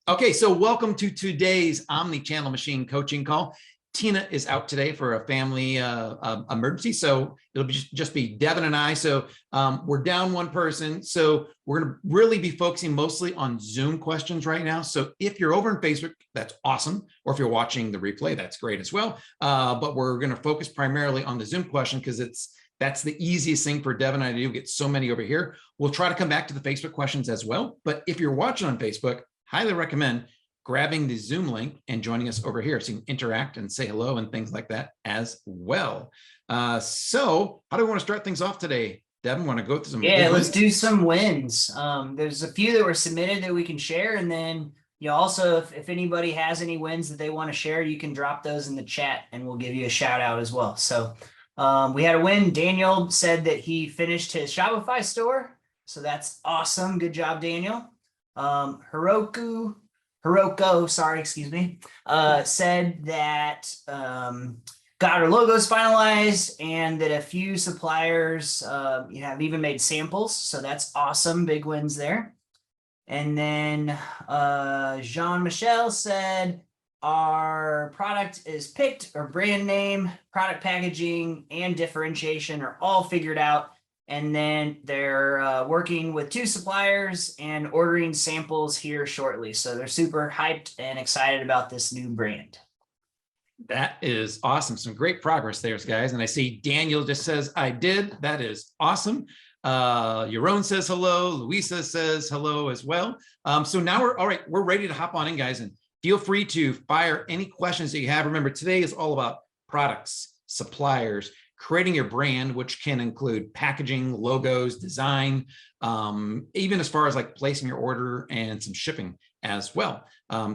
Okay, so welcome to today's omni-channel machine coaching call. Tina is out today for a family emergency, so it'll just be Devin and I. So we're down one person. So we're going to really be focusing mostly on Zoom questions right now. So if you're over on Facebook, that's awesome. Or if you're watching the replay, that's great as well. But we're going to focus primarily on the Zoom question because that's the easiest thing for Devin and I to do. Get so many over here. We'll try to come back to the Facebook questions as well. But if you're watching on Facebook, highly recommend grabbing the Zoom link and joining us over here so you can interact and say hello and things like that as well. So how do we want to start things off today? Devin, want to go through some? Yeah, let's do some wins. There's a few that were submitted that we can share. And then also, if anybody has any wins that they want to share, you can drop those in the chat and we'll give you a shout out as well. So we had a win. Daniel said that he finished his Shopify store. So that's awesome. Good job, Daniel. Hiroko, said that got her logos finalized and that a few suppliers have even made samples. So that's awesome. Big wins there. And then Jean-Michel said our product is picked, or brand name, product packaging, and differentiation are all figured out. And then they're working with 2 suppliers and ordering samples here shortly. So they're super hyped and excited about this new brand. That is awesome. Some great progress there, guys. And I see Daniel just says, I did. That is awesome. Yaron says hello. Luisa says hello as well. So now we're ready to hop on in, guys. And feel free to fire any questions that you have. Remember, today is all about products, suppliers, creating your brand, which can include packaging, logos, design, even as far as like placing your order and some shipping as well.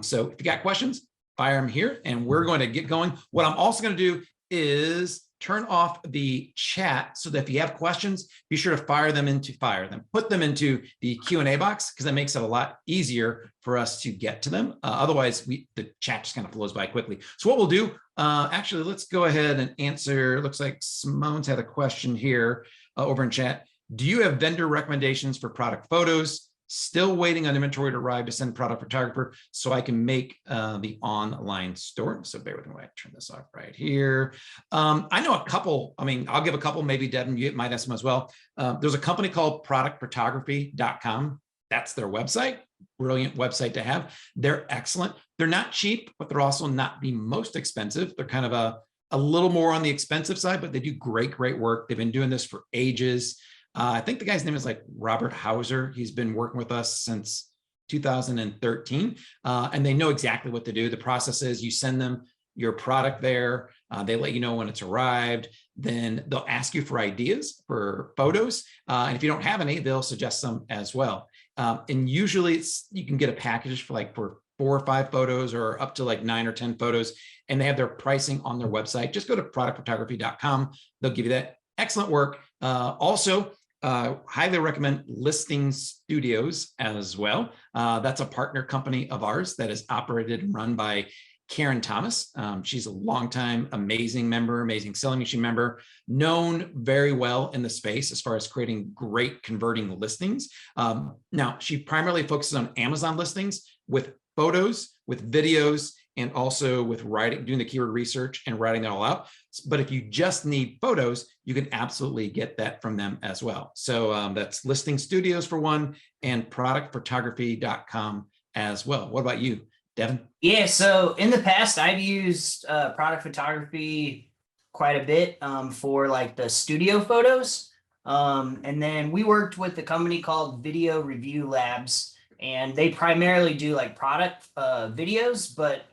So if you got questions, fire them here and we're going to get going. What I'm also going to do is turn off the chat so that if you have questions, be sure to put them into the Q&A box because that makes it a lot easier for us to get to them. Otherwise, the chat just kind of flows by quickly. So what we'll do, actually, let's go ahead and answer. Looks like Simone's had a question here over in chat. Do you have vendor recommendations for product photos? Still waiting on inventory to arrive to send product photographer so I can make the online store. So bear with me while I turn this off right here. I know a couple, I'll give a couple, maybe Devin, you might have some as well. There's a company called productphotography.com. That's their website. Brilliant website to have. They're excellent. They're not cheap, but they're also not the most expensive. They're kind of a little more on the expensive side, but they do great work. They've been doing this for ages. I think the guy's name is like Robert Hauser. He's been working with us since 2013, and they know exactly what to do. The process is you send them your product there. They let you know when it's arrived. Then they'll ask you for ideas for photos. And if you don't have any, they'll suggest some as well. And usually you can get a package for 4 or 5 photos or up to like 9 or 10 photos. And they have their pricing on their website. Just go to productphotography.com. They'll give you that. Excellent work. Also, highly recommend Listing Studios as well. That's a partner company of ours that is operated and run by Karen Thomas. She's a longtime amazing selling machine member, known very well in the space as far as creating great converting listings. Now, she primarily focuses on Amazon listings with photos, with videos, and also with doing the keyword research and writing it all out. But if you just need photos, you can absolutely get that from them as well. So that's Listing Studios for one and productphotography.com as well. What about you, Devin? Yeah, so in the past, I've used product photography quite a bit for like the studio photos. And then we worked with a company called Video Review Labs. And they primarily do like product videos, but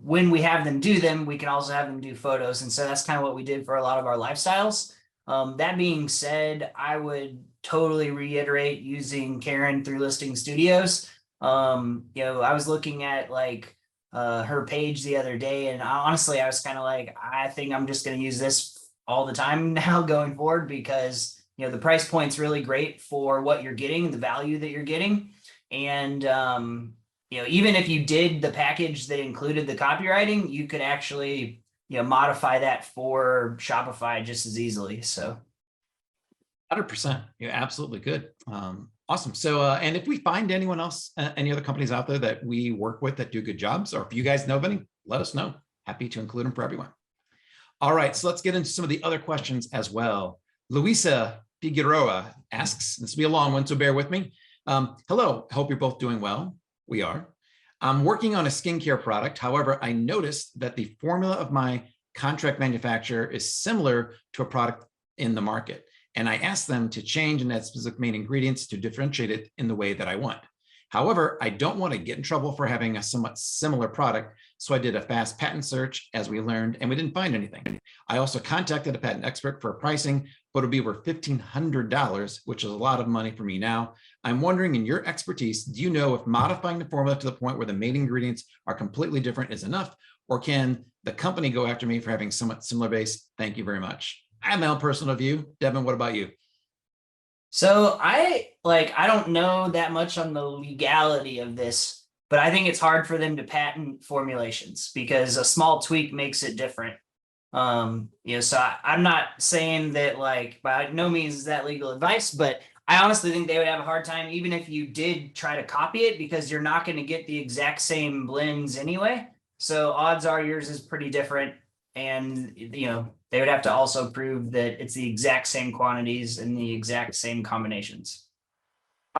when we have them do them, we can also have them do photos. And so that's kind of what we did for a lot of our lifestyles. That being said, I would totally reiterate using Karen through Listing Studios. I was looking at like her page the other day, and honestly, I was kind of like, I think I'm just going to use this all the time now going forward because, the price point's really great for what you're getting, the value that you're getting. And, even if you did the package that included the copywriting, you could actually, modify that for Shopify just as easily. So 100%. You're absolutely good. Awesome. So, and if we find anyone else, any other companies out there that we work with that do good jobs, or if you guys know of any, let us know. Happy to include them for everyone. All right, so let's get into some of the other questions as well. Luisa Figueroa asks, this will be a long one, so bear with me. Hello, hope you're both doing well. We are. I'm working on a skincare product. However, I noticed that the formula of my contract manufacturer is similar to a product in the market. And I asked them to change and add specific main ingredients to differentiate it in the way that I want. However, I don't want to get in trouble for having a somewhat similar product. So I did a fast patent search as we learned, and we didn't find anything. I also contacted a patent expert for pricing, but it'll be over $1,500, which is a lot of money for me now. I'm wondering, in your expertise, do you know if modifying the formula to the point where the main ingredients are completely different is enough, or can the company go after me for having somewhat similar base? Thank you very much. I have my own personal view. Devin, what about you? So I don't know that much on the legality of this, but I think it's hard for them to patent formulations because a small tweak makes it different. So I'm not saying that by no means is that legal advice, but I honestly think they would have a hard time even if you did try to copy it because you're not going to get the exact same blends anyway. So odds are yours is pretty different. And, they would have to also prove that it's the exact same quantities and the exact same combinations.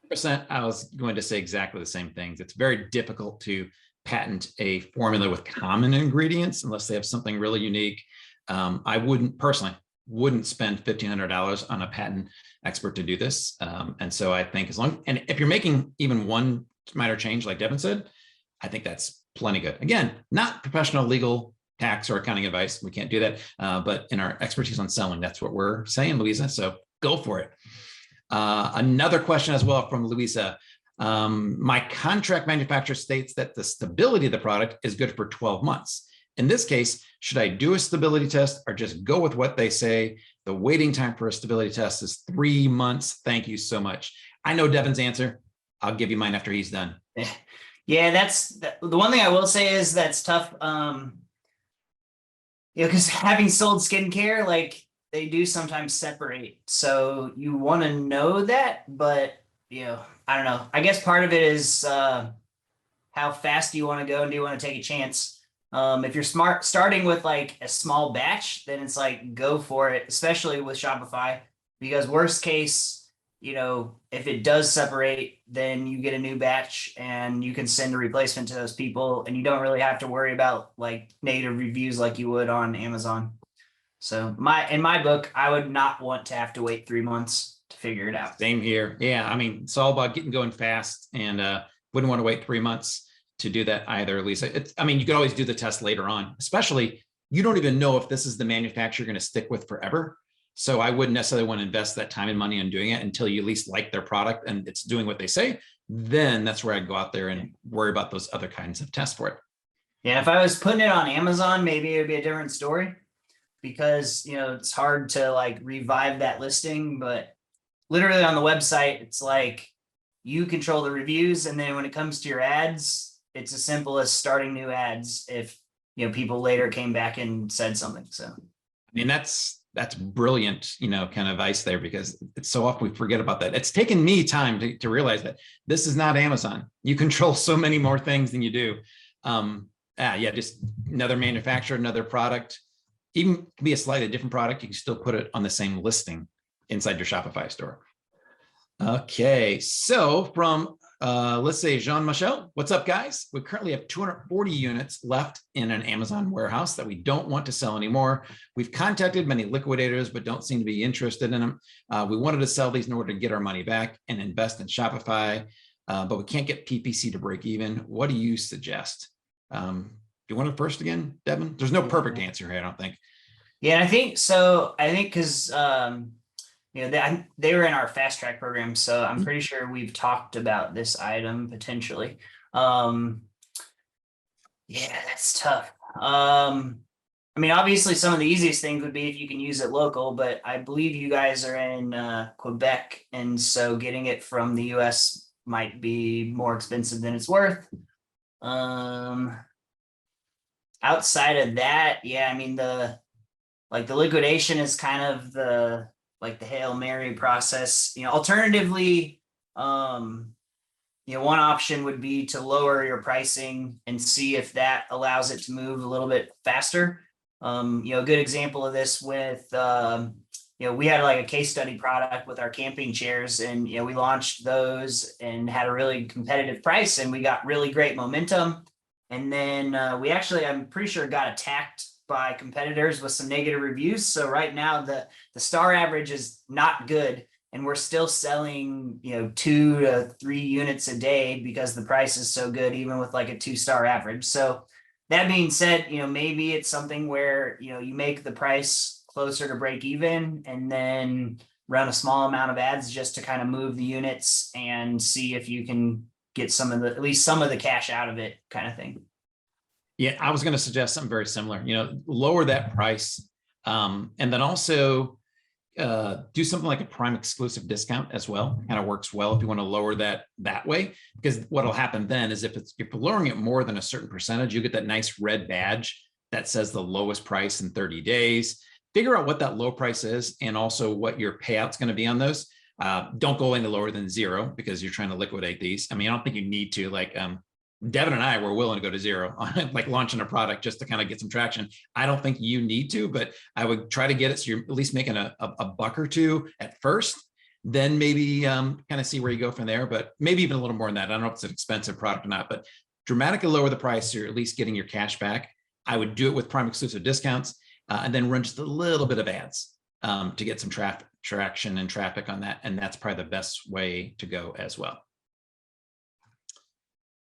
100%. I was going to say exactly the same things. It's very difficult to patent a formula with common ingredients unless they have something really unique. I personally wouldn't spend $1,500 on a patent expert to do this. And so I think and if you're making even one minor change, like Devin said, I think that's plenty good. Again, not professional legal tax or accounting advice. We can't do that. But in our expertise on selling, that's what we're saying, Louisa. So go for it. Another question as well from Louisa. My contract manufacturer states that the stability of the product is good for 12 months. In this case, should I do a stability test or just go with what they say? The waiting time for a stability test is 3 months. Thank you so much. I know Devin's answer. I'll give you mine after he's done. Yeah, the one thing I will say is that's tough. Because having sold skincare, they do sometimes separate. So you want to know that, but I don't know. I guess part of it is how fast do you want to go and do you want to take a chance? If you're starting with a small batch, then it's go for it, especially with Shopify, because worst case, if it does separate, then you get a new batch and you can send a replacement to those people and you don't really have to worry about negative reviews like you would on Amazon. So in my book, I would not want to have to wait 3 months to figure it out. Same here. Yeah. I mean, it's all about getting going fast and wouldn't want to wait 3 months to do that either, Lisa. You could always do the test later on, especially you don't even know if this is the manufacturer you're going to stick with forever. So I wouldn't necessarily want to invest that time and money on doing it until you at least like their product and it's doing what they say. Then that's where I'd go out there and worry about those other kinds of tests for it. Yeah, if I was putting it on Amazon, maybe it would be a different story because, it's hard to revive that listing. But literally on the website, it's you control the reviews. And then when it comes to your ads, it's as simple as starting new ads if, people later came back and said something. So, that's brilliant, kind of advice there because it's so often we forget about that. It's taken me time to realize that this is not Amazon. You control so many more things than you do. Just another manufacturer, another product, even can be a slightly different product. You can still put it on the same listing inside your Shopify store. Okay, so from let's say Jean-Michel, what's up, guys? We currently have 240 units left in an Amazon warehouse that we don't want to sell anymore. We've contacted many liquidators, but don't seem to be interested in them. We wanted to sell these in order to get our money back and invest in Shopify, but we can't get PPC to break even. What do you suggest? Do you want to first again, Devin? There's no perfect answer here, I don't think. Yeah, I think so. I think because they were in our fast track program, so I'm pretty sure we've talked about this item potentially. Yeah, that's tough. Obviously some of the easiest things would be if you can use it local, but I believe you guys are in Quebec, and so getting it from the US might be more expensive than it's worth. Outside of that, yeah, the liquidation is kind of the Hail Mary process. Alternatively, One option would be to lower your pricing and see if that allows it to move a little bit faster. A good example of this with, we had like a case study product with our camping chairs, and, we launched those and had a really competitive price, and we got really great momentum. And then we actually, I'm pretty sure, got attacked by competitors with some negative reviews. So right now the star average is not good, and we're still selling, 2 to 3 units a day because the price is so good, even with like a 2-star average. So that being said, maybe it's something where, you make the price closer to break even and then run a small amount of ads just to kind of move the units and see if you can get at least some of the cash out of it, kind of thing. Yeah, I was going to suggest something very similar, lower that price. And then also do something like a Prime exclusive discount as well. Kind of works well if you want to lower that way, because what'll happen then is if you're lowering it more than a certain percentage, you get that nice red badge that says the lowest price in 30 days. Figure out what that low price is and also what your payout's going to be on those. Don't go any lower than 0 because you're trying to liquidate these. I mean, I don't think you need to. Like Devin and I were willing to go to 0 on like launching a product just to kind of get some traction. I don't think you need to, but I would try to get it so you're at least making a buck or two at first. Then maybe kind of see where you go from there, but maybe even a little more than that. I don't know if it's an expensive product or not, but dramatically lower the price so you're at least getting your cash back. I would do it with Prime exclusive discounts and then run just a little bit of ads to get some traction and traffic on that. And that's probably the best way to go as well.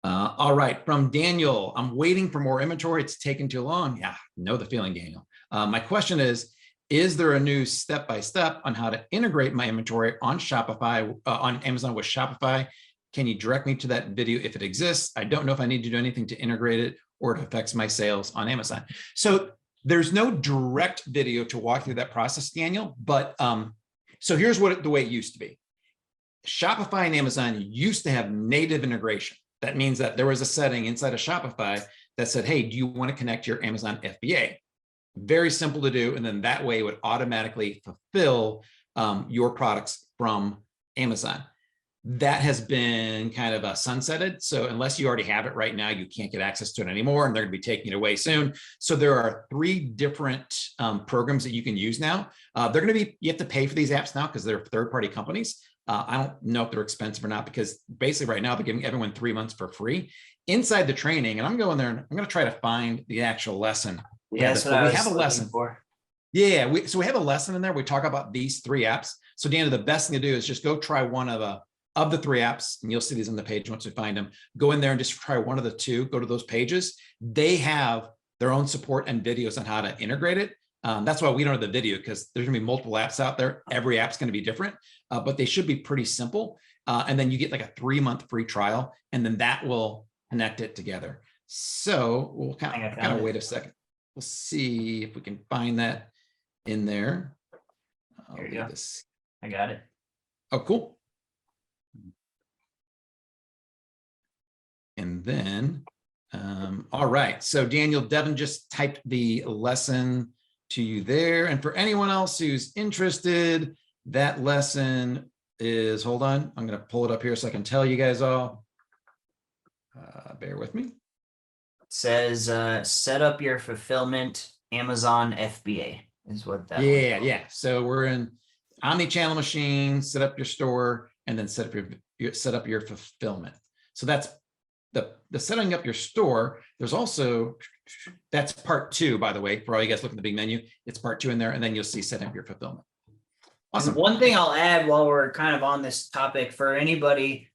All right, from Daniel, I'm waiting for more inventory. It's taking too long. Yeah, know the feeling, Daniel. My question is there a new step-by-step on how to integrate my inventory on Shopify, on Amazon with Shopify? Can you direct me to that video if it exists? I don't know if I need to do anything to integrate it or it affects my sales on Amazon. So there's no direct video to walk through that process, Daniel, but so here's the way it used to be. Shopify and Amazon used to have native integration. That means that there was a setting inside of Shopify that said, hey, do you want to connect your Amazon FBA? Very simple to do. And then that way it would automatically fulfill your products from Amazon. That has been kind of sunsetted. So unless you already have it right now, you can't get access to it anymore, and they're going to be taking it away soon. So there are 3 different programs that you can use now. They're going to be, you have to pay for these apps now because they're third-party companies. I don't know if they're expensive or not, because basically right now they're giving everyone 3 months for free inside the training. And I'm going there and I'm going to try to find the actual lesson. Yeah, that's what I was have a lesson for. Yeah, so we have a lesson in there. We talk about these 3 apps. So Dana, the best thing to do is just go try one of the 3 apps, and you'll see these on the page once you find them. Go in there and just try one of the 2. Go to those pages. They have their own support and videos on how to integrate it. That's why we don't have the video, because there's going to be multiple apps out there. Every app's going to be different, but they should be pretty simple. And then you get like a 3-month free trial, and then that will connect it together. So we'll kind of wait a second. We'll see if we can find that in there. There you go. I got it. Oh, cool. And then, all right. So Daniel, Devin just typed the lesson to you there. And for anyone else who's interested, that lesson is, hold on, I'm going to pull it up here so I can tell you guys all. Bear with me. It says, set up your fulfillment Amazon FBA is what that Yeah. So we're in omni-channel machine, set up your store, and then set up your fulfillment. So that's the setting up your store. There's also, that's part 2, by the way, for all you guys looking at the big menu, it's part 2 in there, and then you'll see setting up your fulfillment. Awesome. And one thing I'll add while we're kind of on this topic for anybody,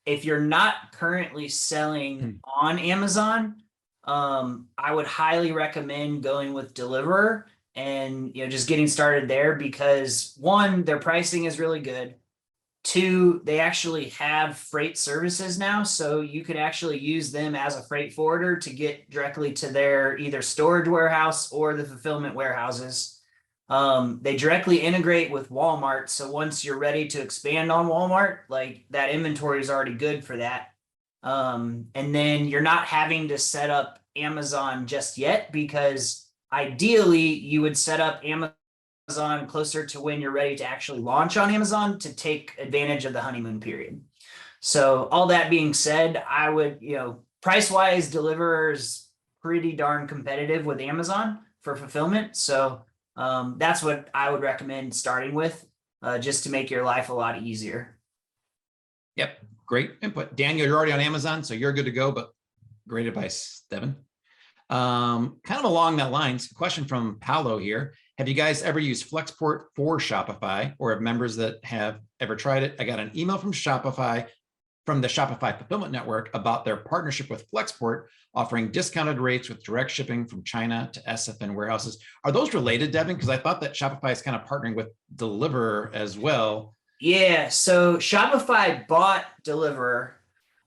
if you're not currently selling on Amazon, I would highly recommend going with Deliverr and just getting started there, because 1, their pricing is really good. 2, they actually have freight services now, so you could actually use them as a freight forwarder to get directly to their either storage warehouse or the fulfillment warehouses. They directly integrate with Walmart, so once you're ready to expand on Walmart, like that inventory is already good for that. And then you're not having to set up Amazon just yet, because ideally you would set up Amazon Amazon closer to when you're ready to actually launch on Amazon to take advantage of the honeymoon period. So all that being said, I would, price wise, Deliver's pretty darn competitive with Amazon for fulfillment. So that's what I would recommend starting with, just to make your life a lot easier. Yep, great input. Daniel, you're already on Amazon, so you're good to go, but great advice, Devin. Kind of along that lines, question from Paolo here. Have you guys ever used Flexport for Shopify, or have members that have ever tried it? I got an email from Shopify, from the Shopify Fulfillment Network, about their partnership with Flexport, offering discounted rates with direct shipping from China to SFN warehouses. Are those related, Devin? Because I thought that Shopify is kind of partnering with Deliverr as well. Yeah, so Shopify bought Deliverr,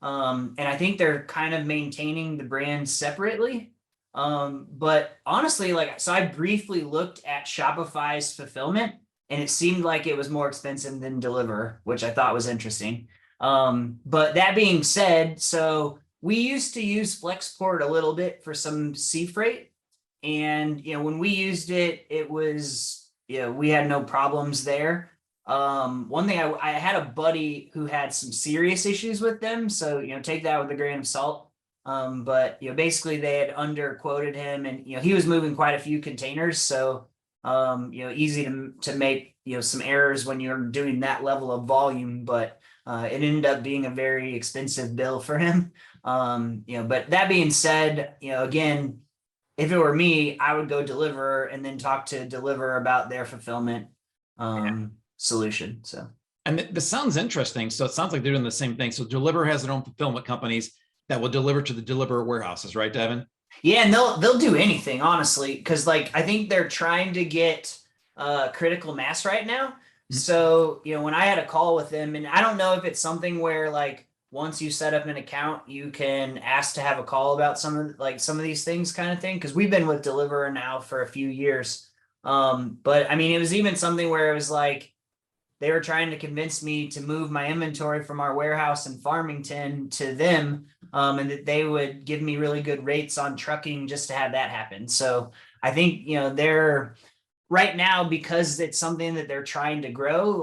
and I think they're kind of maintaining the brand separately. But honestly, so I briefly looked at Shopify's fulfillment, and it seemed like it was more expensive than Deliverr, which I thought was interesting. But that being said, so we used to use Flexport a little bit for some sea freight. And, when we used it, it was, we had no problems there. One thing, I had a buddy who had some serious issues with them. So, take that with a grain of salt. But basically they had underquoted him, and he was moving quite a few containers. So, easy to make some errors when you're doing that level of volume. But it ended up being a very expensive bill for him. But that being said, again, if it were me, I would go Deliverr and then talk to Deliverr about their fulfillment solution. So, and this sounds interesting. So it sounds like they're doing the same thing. So Deliverr has their own fulfillment companies that will deliver to the Deliverr warehouses, right, Devin? Yeah, and they'll do anything, honestly, because I think they're trying to get critical mass right now. So, when I had a call with them, and I don't know if it's something where once you set up an account, you can ask to have a call about some of these things kind of thing. Because we've been with Deliverr now for a few years. But I mean, it was even something where it was they were trying to convince me to move my inventory from our warehouse in Farmington to them, and that they would give me really good rates on trucking just to have that happen. So I think, they're right now, because it's something that they're trying to grow,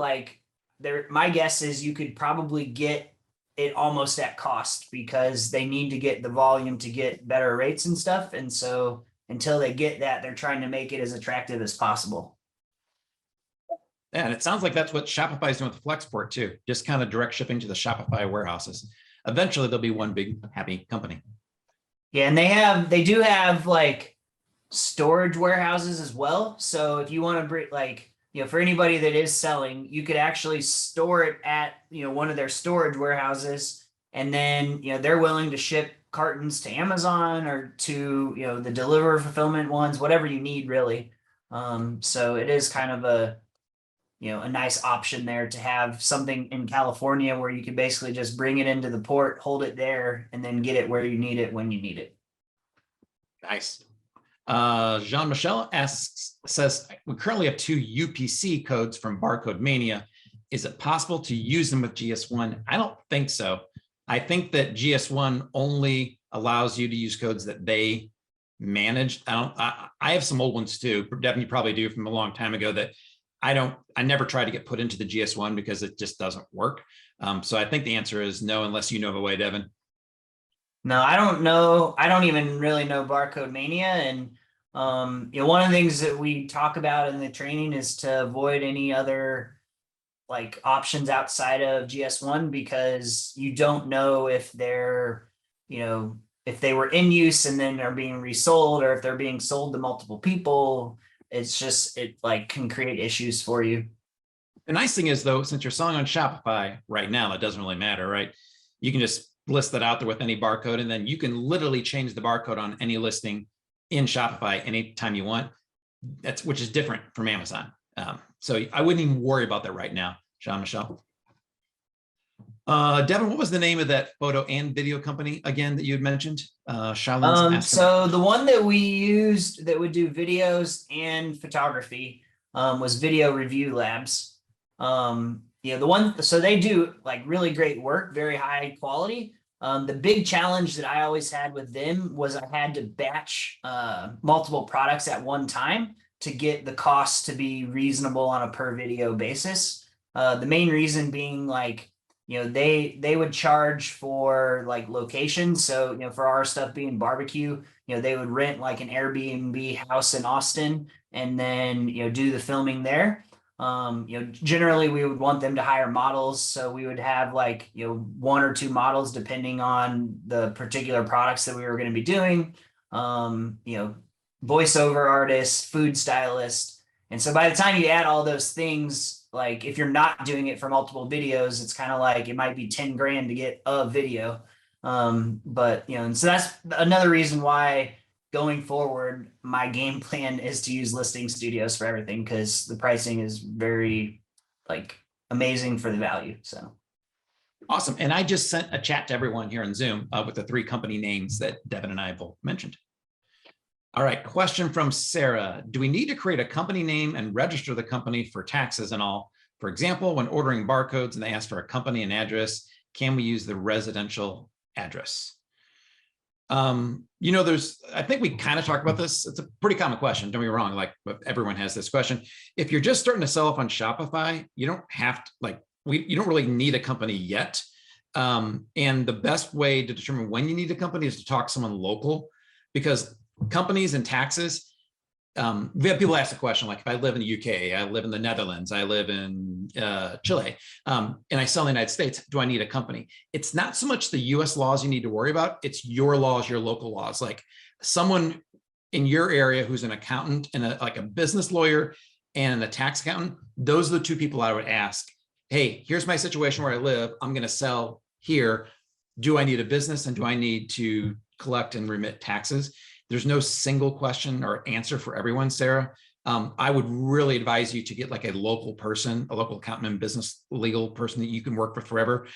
my guess is you could probably get it almost at cost, because they need to get the volume to get better rates and stuff. And so until they get that, they're trying to make it as attractive as possible. Yeah, and it sounds like that's what Shopify is doing with Flexport too, just kind of direct shipping to the Shopify warehouses. Eventually there'll be one big happy company. Yeah, and they do have storage warehouses as well. So if you want to bring for anybody that is selling, you could actually store it at one of their storage warehouses, and then they're willing to ship cartons to Amazon or to the Deliverr fulfillment ones, whatever you need really. So it is kind of a nice option there to have something in California where you can basically just bring it into the port, hold it there, and then get it where you need it when you need it. Nice. Jean-Michel says, we currently have 2 UPC codes from Barcode Mania. Is it possible to use them with GS1? I don't think so. I think that GS1 only allows you to use codes that they manage. I have some old ones too. Devin, you probably do, from a long time ago, that I never try to get put into the GS1 because it just doesn't work. So I think the answer is no, unless you know of a way, Devin. No, I don't know. I don't even really know Barcode Mania. And, one of the things that we talk about in the training is to avoid any other options outside of GS1, because you don't know if they're, if they were in use and then are being resold, or if they're being sold to multiple people. It's just, it can create issues for you. The nice thing is, though, since you're selling on Shopify right now, it doesn't really matter, right? You can just list that out there with any barcode, and then you can literally change the barcode on any listing in Shopify anytime you want. Which is different from Amazon. So I wouldn't even worry about that right now, Jean-Michel. Devin, what was the name of that photo and video company again that you had mentioned? So the one that we used that would do videos and photography was Video Review Labs. So they do really great work, very high quality. The big challenge that I always had with them was I had to batch multiple products at one time to get the cost to be reasonable on a per video basis. The main reason being like, they would charge for like locations. So, for our stuff being barbecue, they would rent like an Airbnb house in Austin and then, do the filming there. Generally we would want them to hire models. So we would have like, one or two models depending on the particular products that we were going to be doing. Voiceover artists, food stylists. And so by the time you add all those things, like if you're not doing it for multiple videos, it's kind of like it might be 10 grand to get a video. But and so that's another reason why going forward, my game plan is to use listing studios for everything because the pricing is very like amazing for the value. So awesome. And I just sent a chat to everyone here in Zoom with the 3 company names that Devin and I both mentioned. All right, question from Sarah. Do we need to create a company name and register the company for taxes and all? For example, when ordering barcodes and they ask for a company and address, can we use the residential address? I think we kind of talked about this. It's a pretty common question. Don't be wrong. Like everyone has this question. If you're just starting to sell up on Shopify, you don't have to you don't really need a company yet. And the best way to determine when you need a company is to talk to someone local, because companies and taxes, we have people ask the question, like if I live in the UK, I live in the Netherlands, I live in Chile, and I sell in the United States, do I need a company? It's not so much the US laws you need to worry about, it's your laws, your local laws. Like someone in your area who's an accountant and like a business lawyer and a tax accountant, those are the 2 people I would ask, hey, here's my situation where I live, I'm gonna sell here. Do I need a business and do I need to collect and remit taxes? There's no single question or answer for everyone, Sarah. I would really advise you to get like a local person, a local accountant and business legal person that you can work with forever.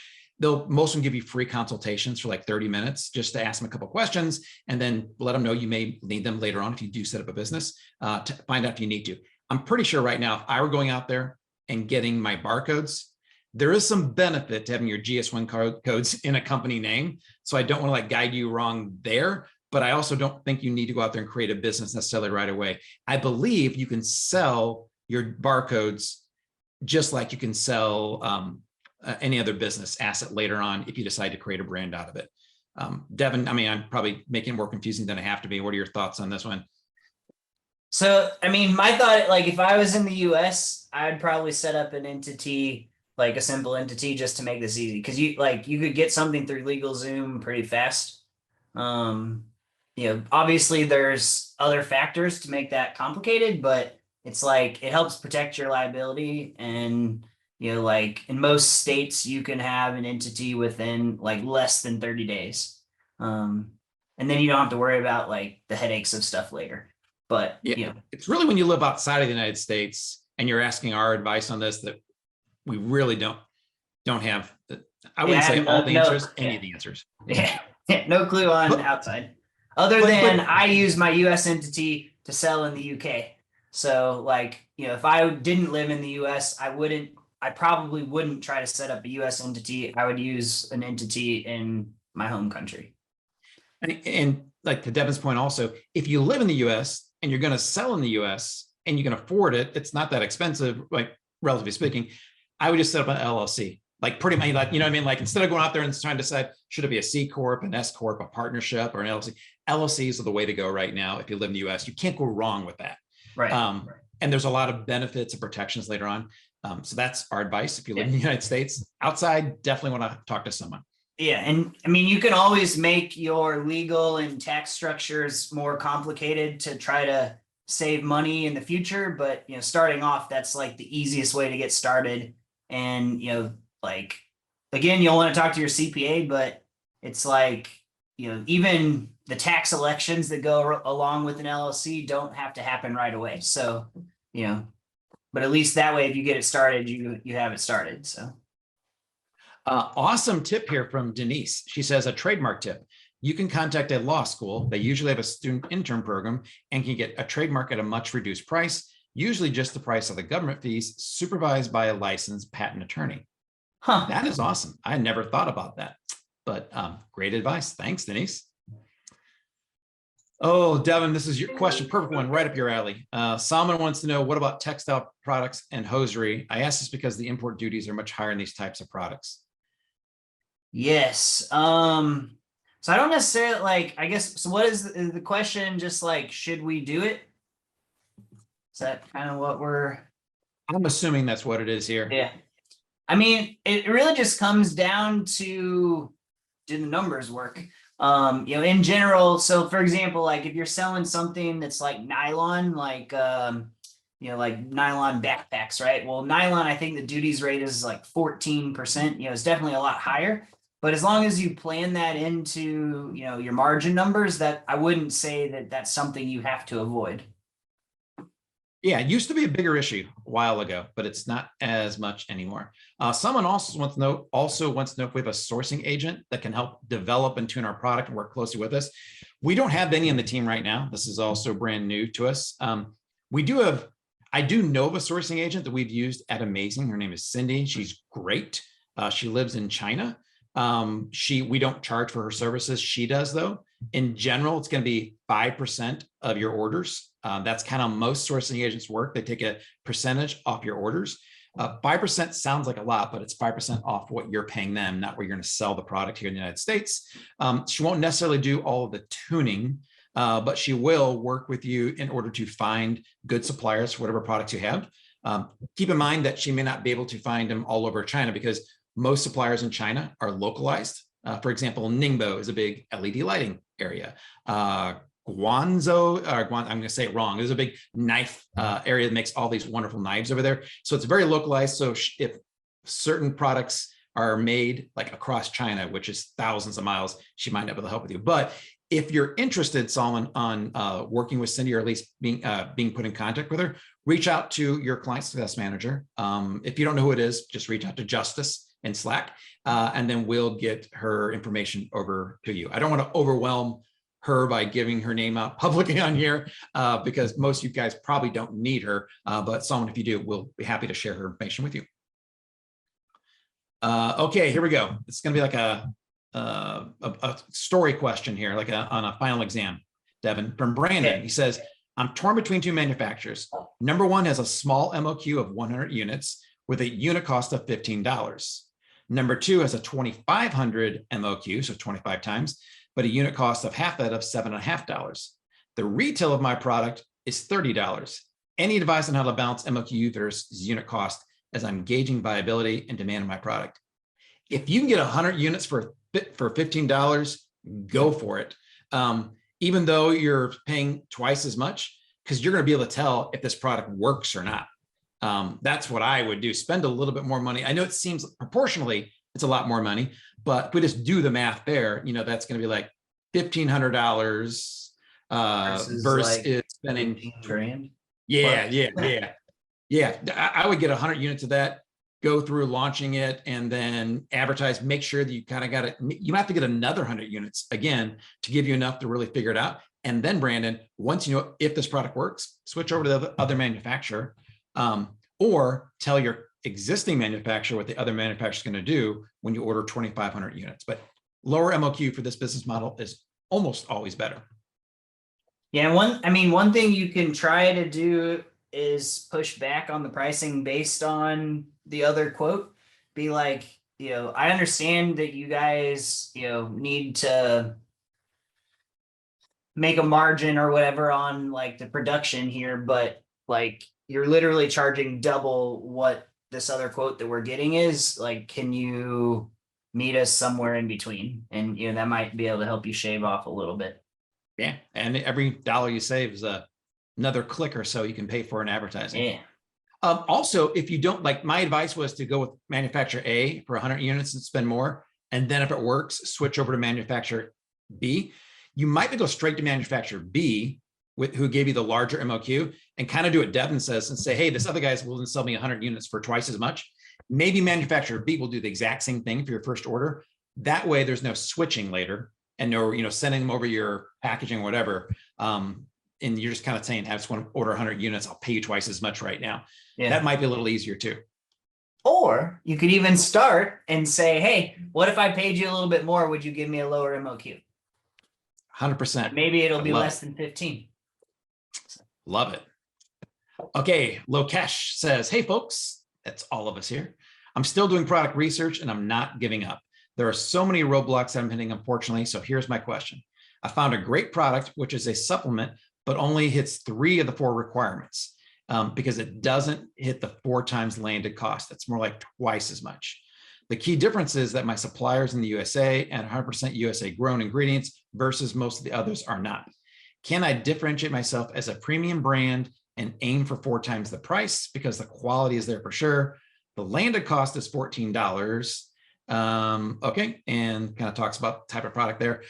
Most of them give you free consultations for like 30 minutes just to ask them a couple of questions and then let them know you may need them later on if you do set up a business to find out if you need to. I'm pretty sure right now, if I were going out there and getting my barcodes, there is some benefit to having your GS1 codes in a company name. So I don't want to like guide you wrong there. But I also don't think you need to go out there and create a business necessarily right away. I believe you can sell your barcodes just like you can sell any other business asset later on if you decide to create a brand out of it. Devin, I mean, I'm probably making it more confusing than I have to be. What are your thoughts on this one? So, I mean, my thought, like if I was in the US, I'd probably set up an entity, like a simple entity just to make this easy. Cause you could get something through LegalZoom pretty fast. Obviously there's other factors to make that complicated, but it's like, it helps protect your liability. And, like in most states, you can have an entity within like less than 30 days. And then you don't have to worry about like the headaches of stuff later. But it's really when you live outside of the United States and you're asking our advice on this that we really don't have, I wouldn't say all the answers, any of the answers. Yeah, no clue on outside. Other than I use my US entity to sell in the UK. So like, if I didn't live in the US, I probably wouldn't try to set up a US entity. I would use an entity in my home country. And like to Devin's point also, if you live in the US and you're going to sell in the US and you can afford it, it's not that expensive, like relatively speaking, I would just set up an LLC. Like pretty much, like, you know what I mean? Like instead of going out there and trying to decide, should it be a C Corp, an S Corp, a partnership, or an LLC? LLCs are the way to go right now. If you live in the US, you can't go wrong with that. Right. And there's a lot of benefits and protections later on. So that's our advice. If you live in the United States, outside, definitely want to talk to someone. Yeah. And I mean, you can always make your legal and tax structures more complicated to try to save money in the future. But, starting off, that's like the easiest way to get started. And, like, again, you'll want to talk to your CPA, but it's like, even the tax elections that go along with an LLC don't have to happen right away. So, but at least that way, if you get it started, you have it started. So. Awesome tip here from Denise. She says a trademark tip. You can contact a law school. They usually have a student intern program and can get a trademark at a much reduced price, usually just the price of the government fees, supervised by a licensed patent attorney. Huh. That is awesome. I never thought about that, but great advice. Thanks, Denise. Oh, Devin, this is your question. Perfect one, right up your alley. Salman wants to know, what about textile products and hosiery? I ask this because the import duties are much higher in these types of products. Yes. So I don't necessarily like, I guess, so what is the question? Just like, should we do it? Is that kind of what we're, I'm assuming that's what it is here. yeah. I mean, it really just comes down to, do the numbers work? In general, so for example, like if you're selling something that's like nylon, like like nylon backpacks, right? Well, nylon, I think the duties rate is like 14%. It's definitely a lot higher. But as long as you plan that into, your margin numbers, that I wouldn't say that that's something you have to avoid. Yeah, it used to be a bigger issue a while ago, but it's not as much anymore. Someone also wants to know if we have a sourcing agent that can help develop and tune our product and work closely with us. We don't have any in the team right now. This is also brand new to us. I do know of a sourcing agent that we've used at Amazing. Her name is Cindy. She's great. She lives in China. We don't charge for her services. She does though. In general, it's going to be 5% of your orders. That's kind of most sourcing agents work. They take a percentage off your orders. 5% sounds like a lot, but it's 5% off what you're paying them, not where you're going to sell the product here in the United States. She won't necessarily do all of the tuning, but she will work with you in order to find good suppliers for whatever products you have. Keep in mind that she may not be able to find them all over China because most suppliers in China are localized. For example, Ningbo is a big LED lighting area. Guangzhou, I'm going to say it wrong. There's a big knife area that makes all these wonderful knives over there. So it's very localized. So if certain products are made like across China, which is thousands of miles, she might not be able to help with you. But if you're interested, Solomon, on working with Cindy, or at least being put in contact with her, reach out to your client success manager. If you don't know who it is, just reach out to Justice in Slack, and then we'll get her information over to you. I don't want to overwhelm her by giving her name out publicly on here because most of you guys probably don't need her, but someone, if you do, we'll be happy to share her information with you. Okay, here we go. It's going to be like a story question here, like on a final exam, Devin, from Brandon. Okay. He says, I'm torn between two manufacturers. Number one has a small MOQ of 100 units with a unit cost of $15. Number two has a 2,500 MOQ, so 25 times, but a unit cost of half that of $7.50. The retail of my product is $30. Any advice on how to balance MOQ versus unit cost as I'm gauging viability and demand of my product? If you can get 100 units for $15, go for it. Even though you're paying twice as much, because you're going to be able to tell if this product works or not. That's what I would do. Spend a little bit more money. I know it seems proportionally it's a lot more money, but if we just do the math there, that's going to be like $1,500 versus like spending $15,000. Yeah. I would get 100 units of that, go through launching it, and then advertise. Make sure that you kind of got it. You have to get another 100 units again to give you enough to really figure it out. And then, Brandon, once you know if this product works, switch over to the other manufacturer, or tell your existing manufacturer what the other manufacturer is going to do when you order 2,500 units. But lower MOQ for this business model is almost always better. Yeah, one thing you can try to do is push back on the pricing based on the other quote. Be like, I understand that you guys, need to make a margin or whatever on like the production here, but like you're literally charging double what this other quote that we're getting is. Like, can you meet us somewhere in between? And that might be able to help you shave off a little bit. Yeah, and every dollar you save is another click or so you can pay for in advertising. Yeah. Also, if you don't, like, my advice was to go with manufacturer A for 100 units and spend more, and then if it works, switch over to manufacturer B. You might go straight to manufacturer B, who gave you the larger MOQ, and kind of do what Devin says and say, hey, this other guy's willing to sell me 100 units for twice as much. Maybe manufacturer B will do the exact same thing for your first order. That way there's no switching later and no, sending them over your packaging or whatever. And you're just kind of saying, I just want to order 100 units. I'll pay you twice as much right now. Yeah. That might be a little easier too. Or you could even start and say, hey, what if I paid you a little bit more? Would you give me a lower MOQ? 100%. Maybe it'll I be love less it. than 15. Love it. Okay, Lokesh says, hey folks, that's all of us here. I'm still doing product research and I'm not giving up. There are so many roadblocks I'm hitting, unfortunately. So here's my question. I found a great product, which is a supplement, but only hits 3 of the 4 requirements because it doesn't hit the 4 times landed cost. It's more like twice as much. The key difference is that my suppliers in the USA and 100% USA grown ingredients versus most of the others are not. Can I differentiate myself as a premium brand and aim for 4 times the price because the quality is there for sure? The landed cost is $14. Okay, and kind of talks about the type of product there.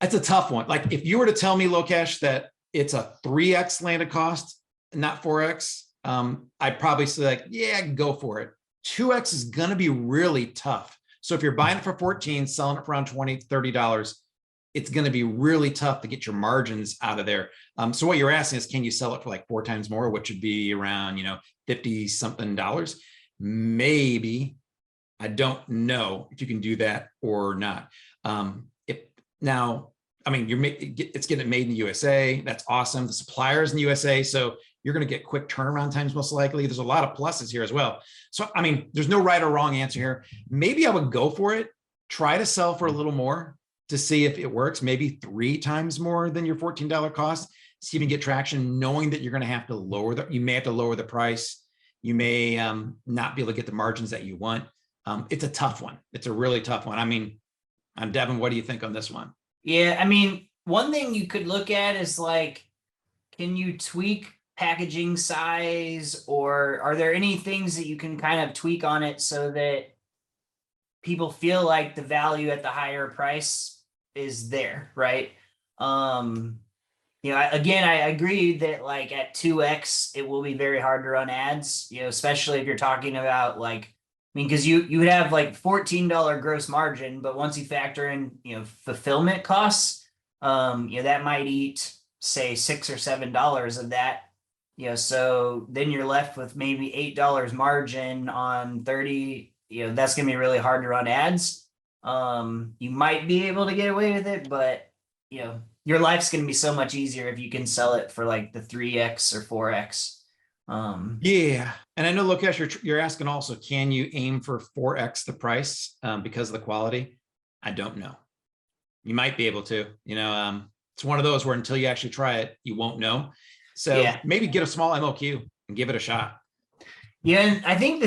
That's a tough one. Like if you were to tell me, Lokesh, that it's a 3x landed cost, not 4x, I'd probably say like, yeah, go for it. 2x is going to be really tough. So if you're buying it for 14, selling it for around $20, $30, it's going to be really tough to get your margins out of there. So what you're asking is, can you sell it for like 4 times more, which would be around, 50 something dollars? Maybe. I don't know if you can do that or not. It's getting it made in the USA. That's awesome. The suppliers in the USA. So you're going to get quick turnaround times, most likely. There's a lot of pluses here as well. So, there's no right or wrong answer here. Maybe I would go for it. Try to sell for a little more to see if it works. Maybe 3 times more than your $14 cost. See if you can get traction, knowing that you're going to have to you may have to lower the price. You may not be able to get the margins that you want. It's a tough one. It's a really tough one. Devin, what do you think on this one? Yeah, one thing you could look at is like, can you tweak packaging size, or are there any things that you can kind of tweak on it so that people feel like the value at the higher price is there, right? Again, I agree that like at 2x, it will be very hard to run ads, especially if you're talking about because you would have like $14 gross margin, but once you factor in, fulfillment costs, that might eat say $6 or $7 of that, so then you're left with maybe $8 margin on 30, that's going to be really hard to run ads. You might be able to get away with it, but your life's going to be so much easier if you can sell it for like the 3x or 4x. Yeah. And I know, Lokesh, you're asking also, can you aim for 4x the price because of the quality? I don't know. You might be able to, it's one of those where until you actually try it, you won't know. So maybe get a small MOQ and give it a shot. Yeah. And I think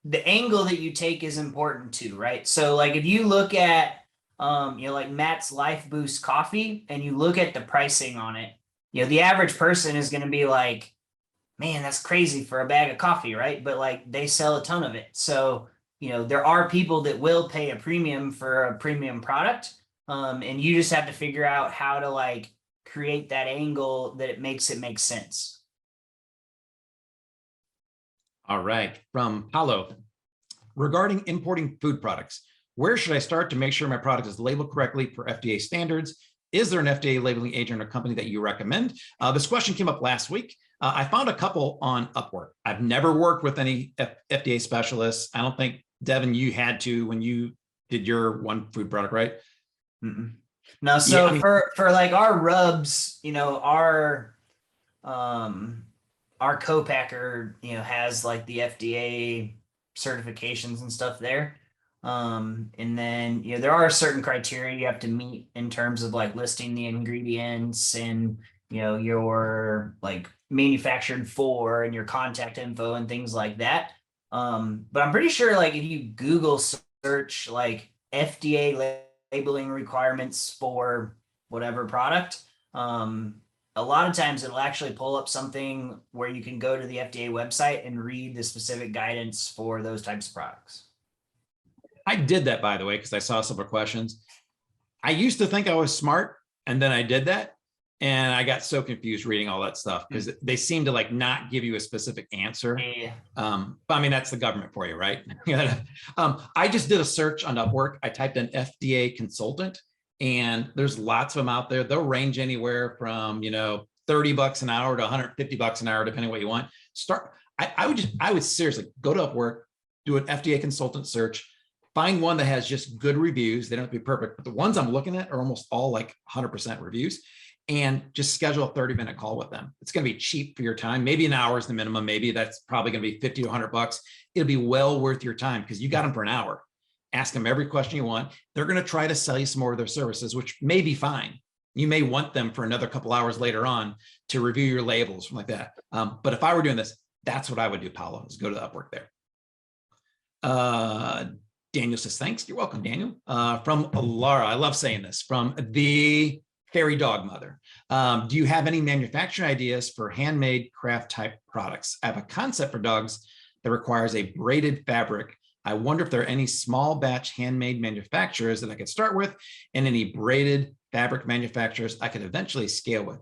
the angle that you take is important too, right? So like if you look at, like Matt's Life Boost coffee and you look at the pricing on it, the average person is going to be like, man, that's crazy for a bag of coffee, right? But like they sell a ton of it. So, there are people that will pay a premium for a premium product. And you just have to figure out how to like create that angle that it makes sense. All right. From Paulo, regarding importing food products, where should I start to make sure my product is labeled correctly for FDA standards? Is there an FDA labeling agent or company that you recommend? This question came up last week. I found a couple on Upwork. I've never worked with any FDA specialists. I don't think, Devin, you had to when you did your one food product, right? Mm-mm. No, so for like our rubs, our co-packer, has like the FDA certifications and stuff there. And then, there are certain criteria you have to meet in terms of like listing the ingredients and, your like manufactured for and your contact info and things like that. But I'm pretty sure like if you Google search like FDA labeling requirements for whatever product, a lot of times it'll actually pull up something where you can go to the FDA website and read the specific guidance for those types of products. I did that, by the way, because I saw several questions. I used to think I was smart, and then I did that, and I got so confused reading all that stuff because they seem to like not give you a specific answer. Yeah. But that's the government for you, right? I just did a search on Upwork. I typed in FDA consultant, and there's lots of them out there. They'll range anywhere from $30 an hour to $150 an hour, depending on what you want. I would seriously go to Upwork, do an FDA consultant search, find one that has just good reviews. They don't have to be perfect, but the ones I'm looking at are almost all like 100% reviews. And just schedule a 30-minute call with them. It's going to be cheap for your time. Maybe an hour is the minimum. Maybe that's probably going to be 50 to 100 bucks. It'll be well worth your time because you got them for an hour. Ask them every question you want. They're going to try to sell you some more of their services, which may be fine. You may want them for another couple hours later on to review your labels, something like that. But if I were doing this, that's what I would do, Paolo, is go to the Upwork there. Daniel says, thanks. You're welcome, Daniel. From Laura, I love saying this, from the fairy dog mother. Do you have any manufacturing ideas for handmade craft type products? I have a concept for dogs that requires a braided fabric. I wonder if there are any small batch handmade manufacturers that I could start with and any braided fabric manufacturers I could eventually scale with.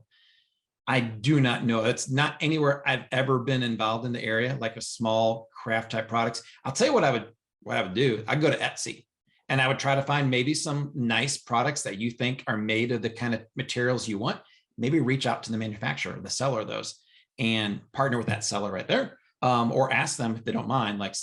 I do not know. It's not anywhere I've ever been involved in the area, like a small craft type products. I'll tell you what I would do. I'd go to Etsy. And I would try to find maybe some nice products that you think are made of the kind of materials you want. Maybe reach out to the manufacturer, the seller of those, and partner with that seller right there. Or ask them if they don't mind, like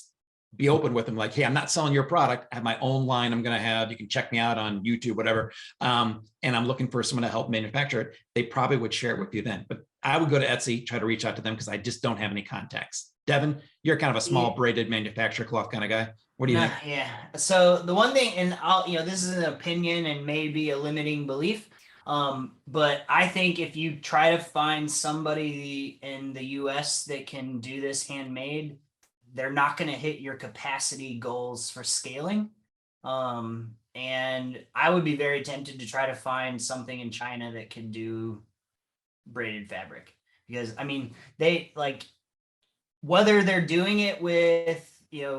be open with them, like, hey, I'm not selling your product. I have my own line I'm going to have. You can check me out on YouTube, whatever. And I'm looking for someone to help manufacture it. They probably would share it with you then. But I would go to Etsy, try to reach out to them because I just don't have any contacts. Devin, you're kind of a small braided manufacturer cloth kind of guy. What do you think? Yeah. So the one thing, and this is an opinion and maybe a limiting belief, but I think if you try to find somebody in the US that can do this handmade, they're not going to hit your capacity goals for scaling. And I would be very tempted to try to find something in China that could do braided fabric, because I mean, they like, whether they're doing it with,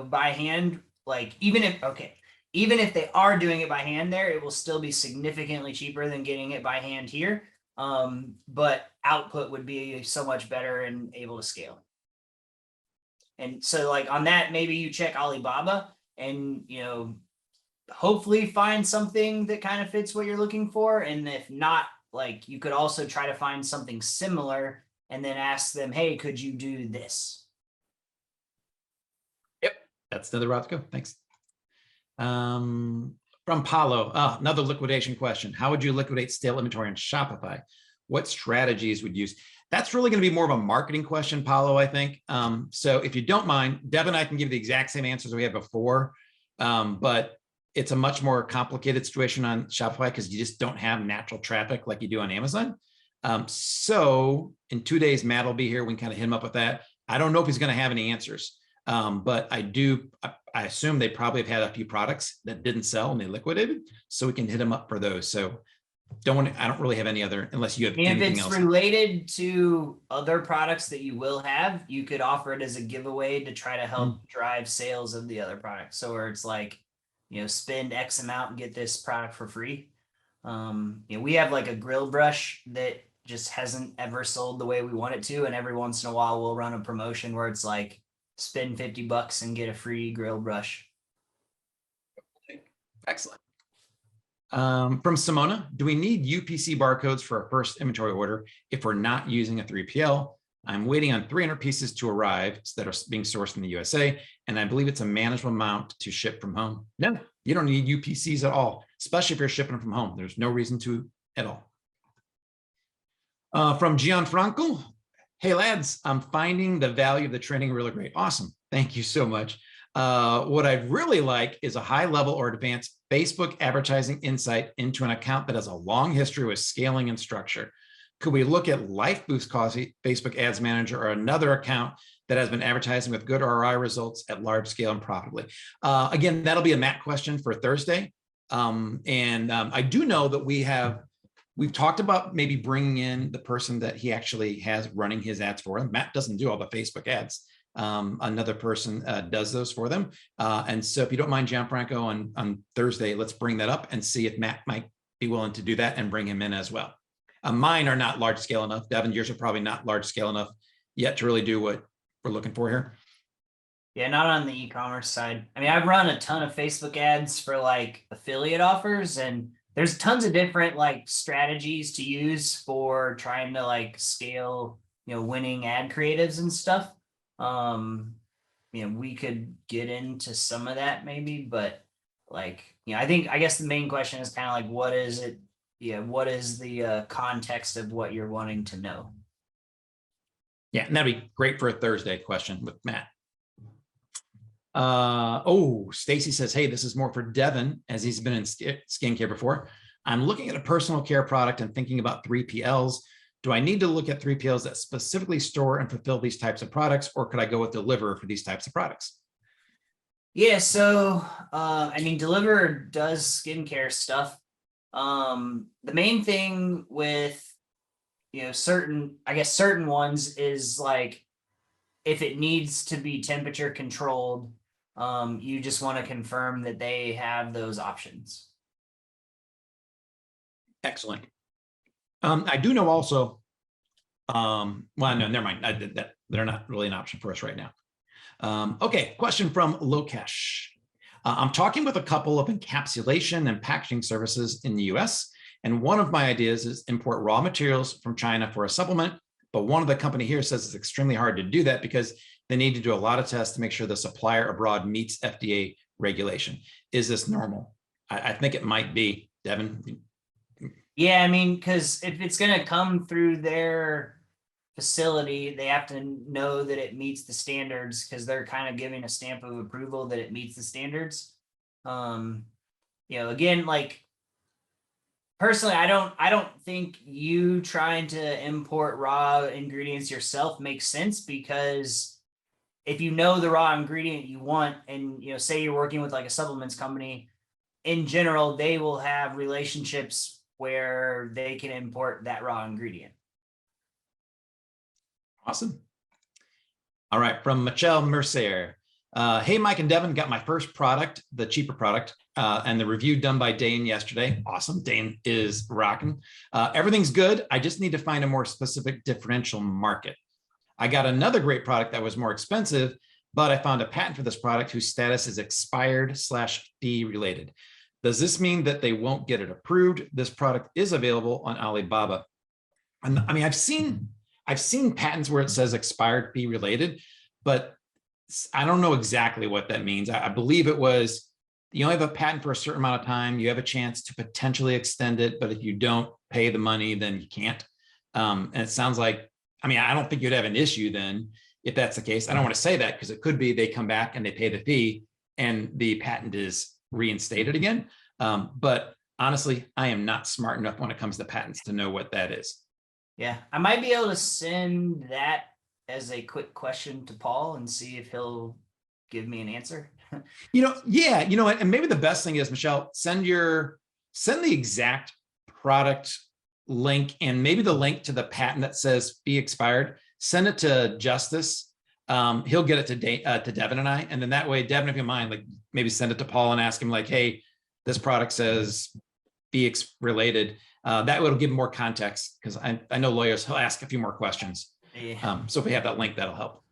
by hand, like even if they are doing it by hand there, it will still be significantly cheaper than getting it by hand here. But output would be so much better and able to scale. And so like on that, maybe you check Alibaba and, hopefully find something that kind of fits what you're looking for. And if not, like you could also try to find something similar and then ask them, hey, could you do this? Yep, that's another route to go. Thanks. From Paulo, another liquidation question. How would you liquidate stale inventory on Shopify? What strategies would you use? That's really going to be more of a marketing question, Paulo, I think. So if you don't mind, Deb and I can give the exact same answers we had before, but it's a much more complicated situation on Shopify because you just don't have natural traffic like you do on Amazon. So in 2 days, Matt will be here. We can kind of hit him up with that. I don't know if he's going to have any answers, but I assume they probably have had a few products that didn't sell and they liquidated, so we can hit them up for those. So I don't really have any other, unless you have anything else. If it's related to other products that you will have, you could offer it as a giveaway to try to help drive sales of the other products. So where it's like, spend X amount and get this product for free. We have like a grill brush that just hasn't ever sold the way we want it to. And every once in a while we'll run a promotion where it's like, spend $50 and get a free grill brush. Excellent. From Simona, do we need UPC barcodes for our first inventory order if we're not using a 3PL? I'm waiting on 300 pieces to arrive that are being sourced in the USA, and I believe it's a manageable amount to ship from home. No, you don't need UPCs at all, especially if you're shipping from home. There's no reason to at all. From Gianfranco, hey lads, I'm finding the value of the training really great. Awesome. Thank you so much. What I'd really like is a high level or advanced Facebook advertising insight into an account that has a long history with scaling and structure. Could we look at LifeBoost Coffee, Facebook Ads Manager, or another account that has been advertising with good ROI results at large scale and profitably? Again, that'll be a Matt question for Thursday. I do know that we've talked about maybe bringing in the person that he actually has running his ads for him. Matt doesn't do all the Facebook ads. Another person does those for them. And so if you don't mind, Gianfranco, on Thursday, let's bring that up and see if Matt might be willing to do that and bring him in as well. Mine are not large scale enough. Devin, yours are probably not large scale enough yet to really do what we're looking for here. Yeah, not on the e-commerce side. I mean, I've run a ton of Facebook ads for like affiliate offers, and there's tons of different like strategies to use for trying to like scale, winning ad creatives and stuff. We could get into some of that maybe, but like, I guess the main question is kind of like, what is it? Yeah. What is the context of what you're wanting to know? Yeah, and that'd be great for a Thursday question with Matt. Oh, Stacy says, hey, this is more for Devin, as he's been in skincare before. I'm looking at a personal care product and thinking about 3PLs. Do I need to look at 3PLs that specifically store and fulfill these types of products, or could I go with Deliverr for these types of products? Yeah, so I mean, Deliverr does skincare stuff. The main thing with certain, I guess certain ones is like if it needs to be temperature controlled, you just want to confirm that they have those options. Excellent. I do know also, well, no, never mind. I did that. They're not really an option for us right now. Okay, question from Lokesh. I'm talking with a couple of encapsulation and packaging services in the US, and one of my ideas is import raw materials from China for a supplement, but one of the company here says it's extremely hard to do that because they need to do a lot of tests to make sure the supplier abroad meets FDA regulation. Is this normal? I think it might be, Devin. Yeah, I mean, because if it's going to come through their facility, they have to know that it meets the standards because they're kind of giving a stamp of approval that it meets the standards. Again, like personally, I don't think you trying to import raw ingredients yourself makes sense, because if you know the raw ingredient you want, and say you're working with like a supplements company, in general, they will have relationships where they can import that raw ingredient. Awesome. All right, from Michelle Mercier. Hey, Mike and Devin, got my first product, the cheaper product, and the review done by Dane yesterday. Awesome. Dane is rocking. Everything's good. I just need to find a more specific differential market. I got another great product that was more expensive, but I found a patent for this product whose status is expired/fee related. Does this mean that they won't get it approved? This product is available on Alibaba. And I mean, I've seen patents where it says expired fee related, but I don't know exactly what that means. I believe it was, you only have a patent for a certain amount of time. You have a chance to potentially extend it, but if you don't pay the money, then you can't. And it sounds like, I mean, I don't think you'd have an issue then if that's the case. I don't want to say that because it could be they come back and they pay the fee and the patent is reinstated again. But honestly, I am not smart enough when it comes to patents to know what that is. Yeah, I might be able to send that as a quick question to Paul and see if he'll give me an answer. Yeah, and maybe the best thing is, Michelle, send the exact product link and maybe the link to the patent that says fee expired. Send it to Justice. He'll get it to Devin and I, and then that way, Devin, if you mind, like maybe send it to Paul and ask him like, hey, this product says fee related. That will give more context, because I know lawyers, he'll ask a few more questions. Yeah. So if we have that link, that'll help.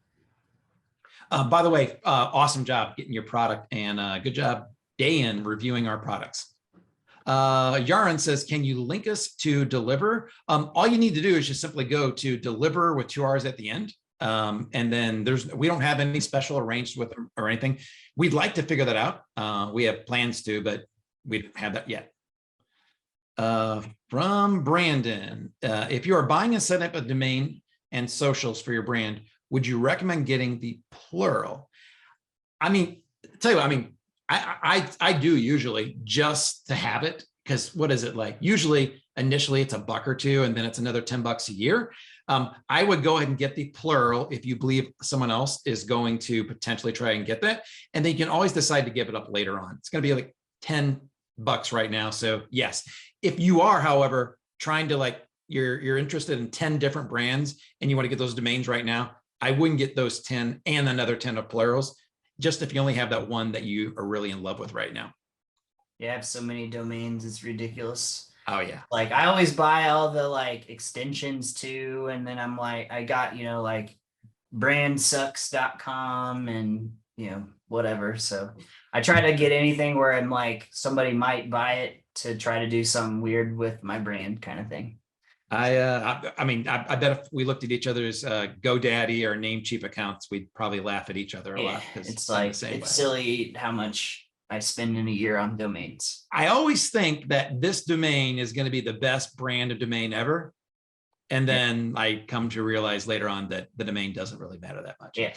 By the way, awesome job getting your product, and good job, Dan, reviewing our products. Yaron says, can you link us to Deliverr? All you need to do is just simply go to Deliverr with 2 R's at the end. And then we don't have any special arranged with them or anything. We'd like to figure that out. We have plans to, but we don't have that yet. From Brandon, if you are buying and setting up a domain and socials for your brand, would you recommend getting the plural? I mean, tell you what, I mean, I do usually just to have it, because what is it like? Usually initially it's $1 or $2, and then it's another $10 a year. I would go ahead and get the plural if you believe someone else is going to potentially try and get that. And then you can always decide to give it up later on. It's going to be like $10 right now. So yes, if you are, however, trying to like, you're interested in 10 different brands and you want to get those domains right now, I wouldn't get those 10 and another 10 of plurals, just if you only have that one that you are really in love with right now. Yeah, I have so many domains, it's ridiculous. Oh yeah. Like I always buy all the like extensions too, and then I'm like, I got, like brandsucks.com and whatever. So I try to get anything where I'm like, somebody might buy it to try to do something weird with my brand kind of thing. I mean, I bet if we looked at each other's GoDaddy or Namecheap accounts, we'd probably laugh at each other a lot. It's like, it's silly how much I spend in a year on domains. I always think that this domain is going to be the best brand of domain ever. And then I come to realize later on that the domain doesn't really matter that much. Yeah.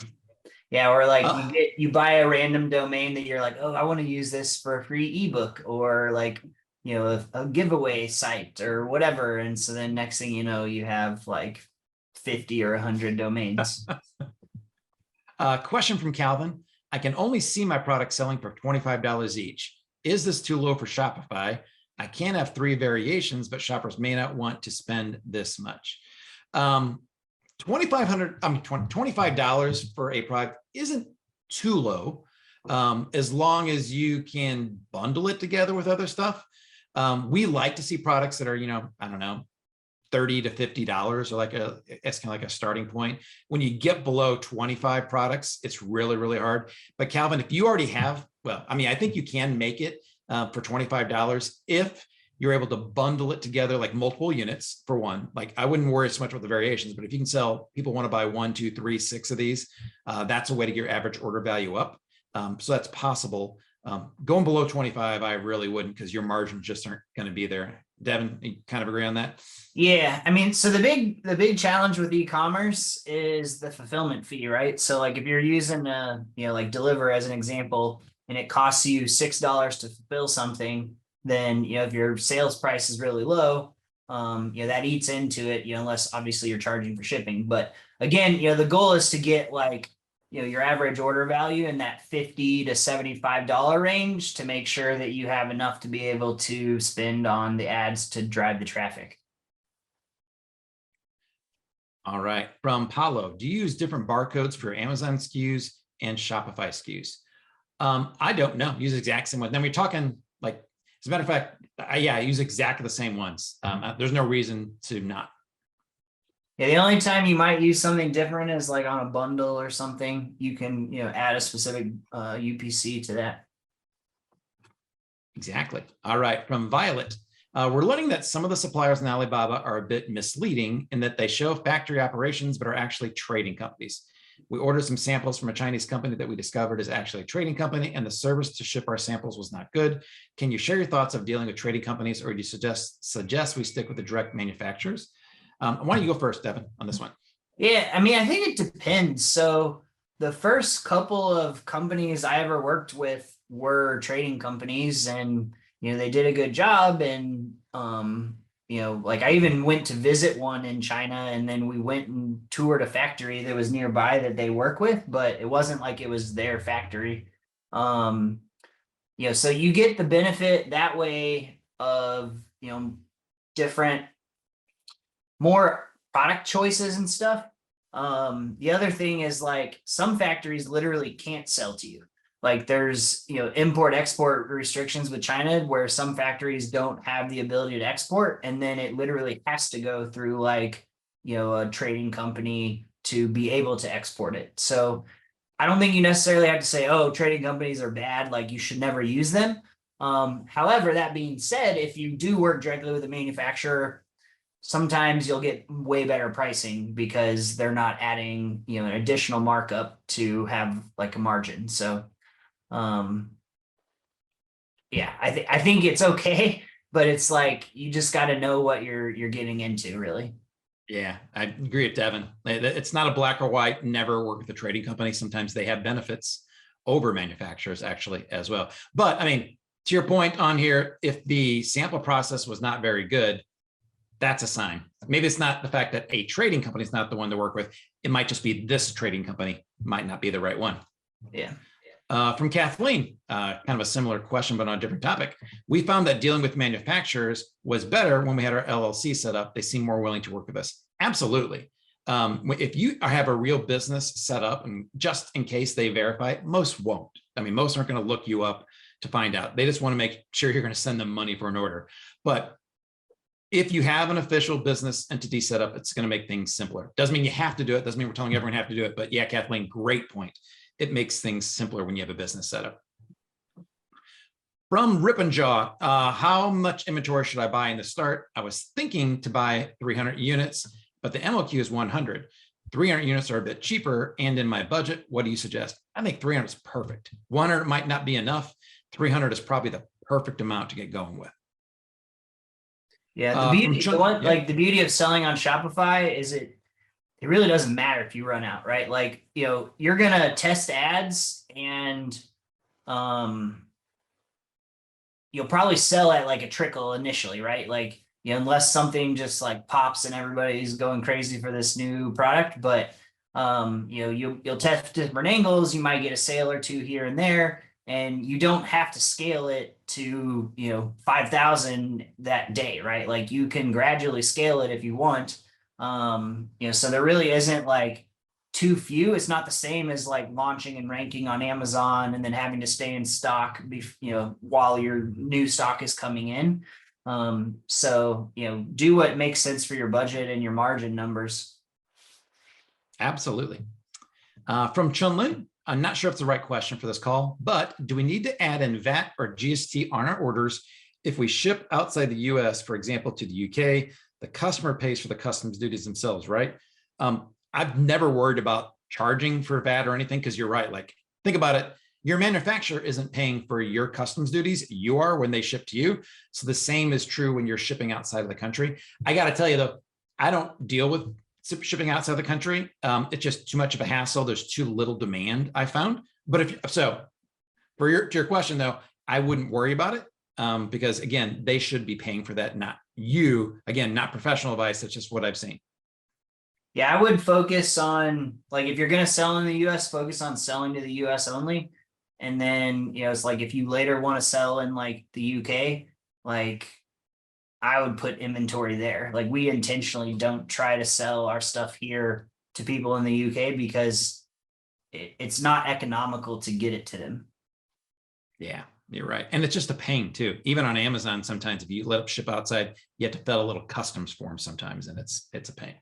Yeah. Or like you buy a random domain that you're like, oh, I want to use this for a free ebook or like, you know, a giveaway site or whatever. And so then next thing you know, you have like 50 or 100 domains. Question from Calvin. I can only see my product selling for $25 each. Is this too low for Shopify? I can have 3 variations, but shoppers may not want to spend this much. $25 for a product isn't too low, as long as you can bundle it together with other stuff. We like to see products that are, you know, I don't know, $30 to $50 or like it's kind of like a starting point. When you get below 25 products, it's really, really hard. But Calvin, if you already have, well, I mean, I think you can make it for $25 if you're able to bundle it together, like multiple units for one. Like I wouldn't worry so much about the variations, but if you can sell, people want to buy 1, 2, 3, 6 of these, that's a way to get your average order value up. So that's possible. Going below 25, I really wouldn't, because your margins just aren't going to be there. Devin, you kind of agree on that? Yeah, I mean, so the big challenge with e-commerce is the fulfillment fee, right? So like if you're using you know, like Deliver as an example, and it costs you $6 to fulfill something, then you know, if your sales price is really low, you know, that eats into it, you know, unless obviously you're charging for shipping. But again, you know, the goal is to get like, you know, your average order value in that $50 to $75 range to make sure that you have enough to be able to spend on the ads to drive the traffic. All right. From Paulo, do you use different barcodes for Amazon SKUs and Shopify SKUs? I don't know. Use exact same ones. Then we're talking like, as a matter of fact, I use exactly the same ones. There's no reason to not. Yeah, the only time you might use something different is like on a bundle or something. You can, you know, add a specific UPC to that. Exactly. All right. From Violet, we're learning that some of the suppliers in Alibaba are a bit misleading in that they show factory operations, but are actually trading companies. We ordered some samples from a Chinese company that we discovered is actually a trading company, and the service to ship our samples was not good. Can you share your thoughts of dealing with trading companies, or do you suggest we stick with the direct manufacturers? Why don't you go first, Devin, on this one? Yeah, I mean, I think it depends. So the first couple of companies I ever worked with were trading companies, and you know, they did a good job. And you know, like I even went to visit one in China, and then we went and toured a factory that was nearby that they work with, but it wasn't like it was their factory. You know, so you get the benefit that way of, you know, different, more product choices and stuff. The other thing is like some factories literally can't sell to you. Like there's, you know, import export restrictions with China where some factories don't have the ability to export, and then it literally has to go through like, you know, a trading company to be able to export it. So I don't think you necessarily have to say, oh, trading companies are bad, like you should never use them. However, that being said, if you do work directly with a manufacturer, sometimes you'll get way better pricing because they're not adding, you know, an additional markup to have like a margin. So yeah, I think it's okay, but it's like you just got to know what you're getting into, really. Yeah, I agree with Devin. It's not a black or white, never work with a trading company. Sometimes they have benefits over manufacturers actually as well. But I mean, to your point on here, if the sample process was not very good, that's a sign. Maybe it's not the fact that a trading company is not the one to work with. It might just be this trading company might not be the right one. Yeah. From Kathleen, kind of a similar question, but on a different topic. We found that dealing with manufacturers was better when we had our LLC set up. They seem more willing to work with us. Absolutely. If you have a real business set up, and just in case they verify, most won't. I mean, most aren't going to look you up to find out. They just want to make sure you're going to send them money for an order. But if you have an official business entity set up, it's going to make things simpler. Doesn't mean you have to do it. Doesn't mean we're telling everyone have to do it. But yeah, Kathleen, great point. It makes things simpler when you have a business setup. From Rippenjaw, how much inventory should I buy in the start? I was thinking to buy 300 units, but the MOQ is 100. 300 units are a bit cheaper and in my budget. What do you suggest? I think 300 is perfect. 100 might not be enough. 300 is probably the perfect amount to get going with. Yeah, Yeah. the beauty of selling on Shopify is it really doesn't matter if you run out, right? Like, you're gonna test ads and you'll probably sell at like a trickle initially, right? Like, unless something just like pops and everybody's going crazy for this new product, but you'll test different angles, you might get a sale or two here and there, and you don't have to scale it to 5,000 that day, right? Like you can gradually scale it if you want. So there really isn't like too few. It's not the same as like launching and ranking on Amazon and then having to stay in stock while your new stock is coming in. So do what makes sense for your budget and your margin numbers. Absolutely. From Chunlin, I'm not sure if it's the right question for this call, but do we need to add in VAT or GST on our orders if we ship outside the US, for example, to the UK? The customer pays for the customs duties themselves, right? I've never worried about charging for VAT or anything, because you're right. Like, think about it. Your manufacturer isn't paying for your customs duties. You are when they ship to you. So the same is true when you're shipping outside of the country. I got to tell you though, I don't deal with shipping outside the country. It's just too much of a hassle. There's too little demand, I found. But to your question though, I wouldn't worry about it because again, they should be paying for that, not you. Again, not professional advice. That's just what I've seen. Yeah, I would focus on, like, if you're going to sell in the US, focus on selling to the US only. And then, it's like, if you later want to sell in like the UK, like I would put inventory there. Like we intentionally don't try to sell our stuff here to people in the UK because it's not economical to get it to them. Yeah, you're right. And it's just a pain too. Even on Amazon, sometimes if you let it ship outside, you have to fill a little customs form sometimes, and it's a pain.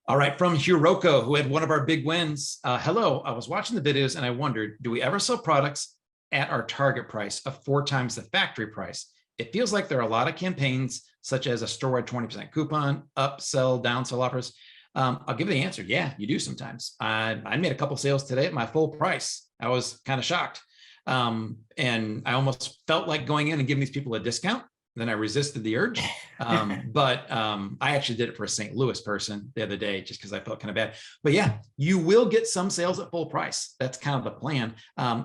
All right, from Hiroko, who had one of our big wins. Hello, I was watching the videos and I wondered, do we ever sell products at our target price of 4 times the factory price? It feels like there are a lot of campaigns, such as a store-wide 20% coupon, upsell, downsell offers. I'll give you the answer. Yeah, you do sometimes. I made a couple sales today at my full price. I was kind of shocked. And I almost felt like going in and giving these people a discount. Then I resisted the urge. But I actually did it for a St. Louis person the other day, just because I felt kind of bad. But yeah, you will get some sales at full price. That's kind of the plan.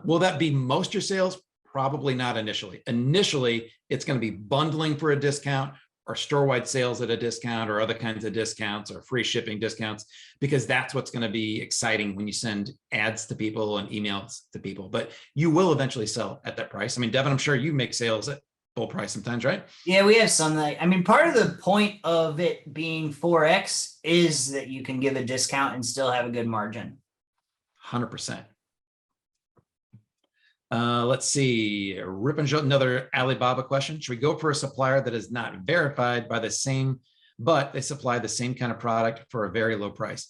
Will that be most of your sales? Probably not initially. Initially, it's going to be bundling for a discount or store-wide sales at a discount or other kinds of discounts or free shipping discounts, because that's what's going to be exciting when you send ads to people and emails to people. But you will eventually sell at that price. I mean, Devin, I'm sure you make sales at full price sometimes, right? Yeah, we have some that, part of the point of it being 4X is that you can give a discount and still have a good margin. 100%. Let's see, Rip and Joe, another Alibaba question. Should we go for a supplier that is not verified by the same, but they supply the same kind of product for a very low price?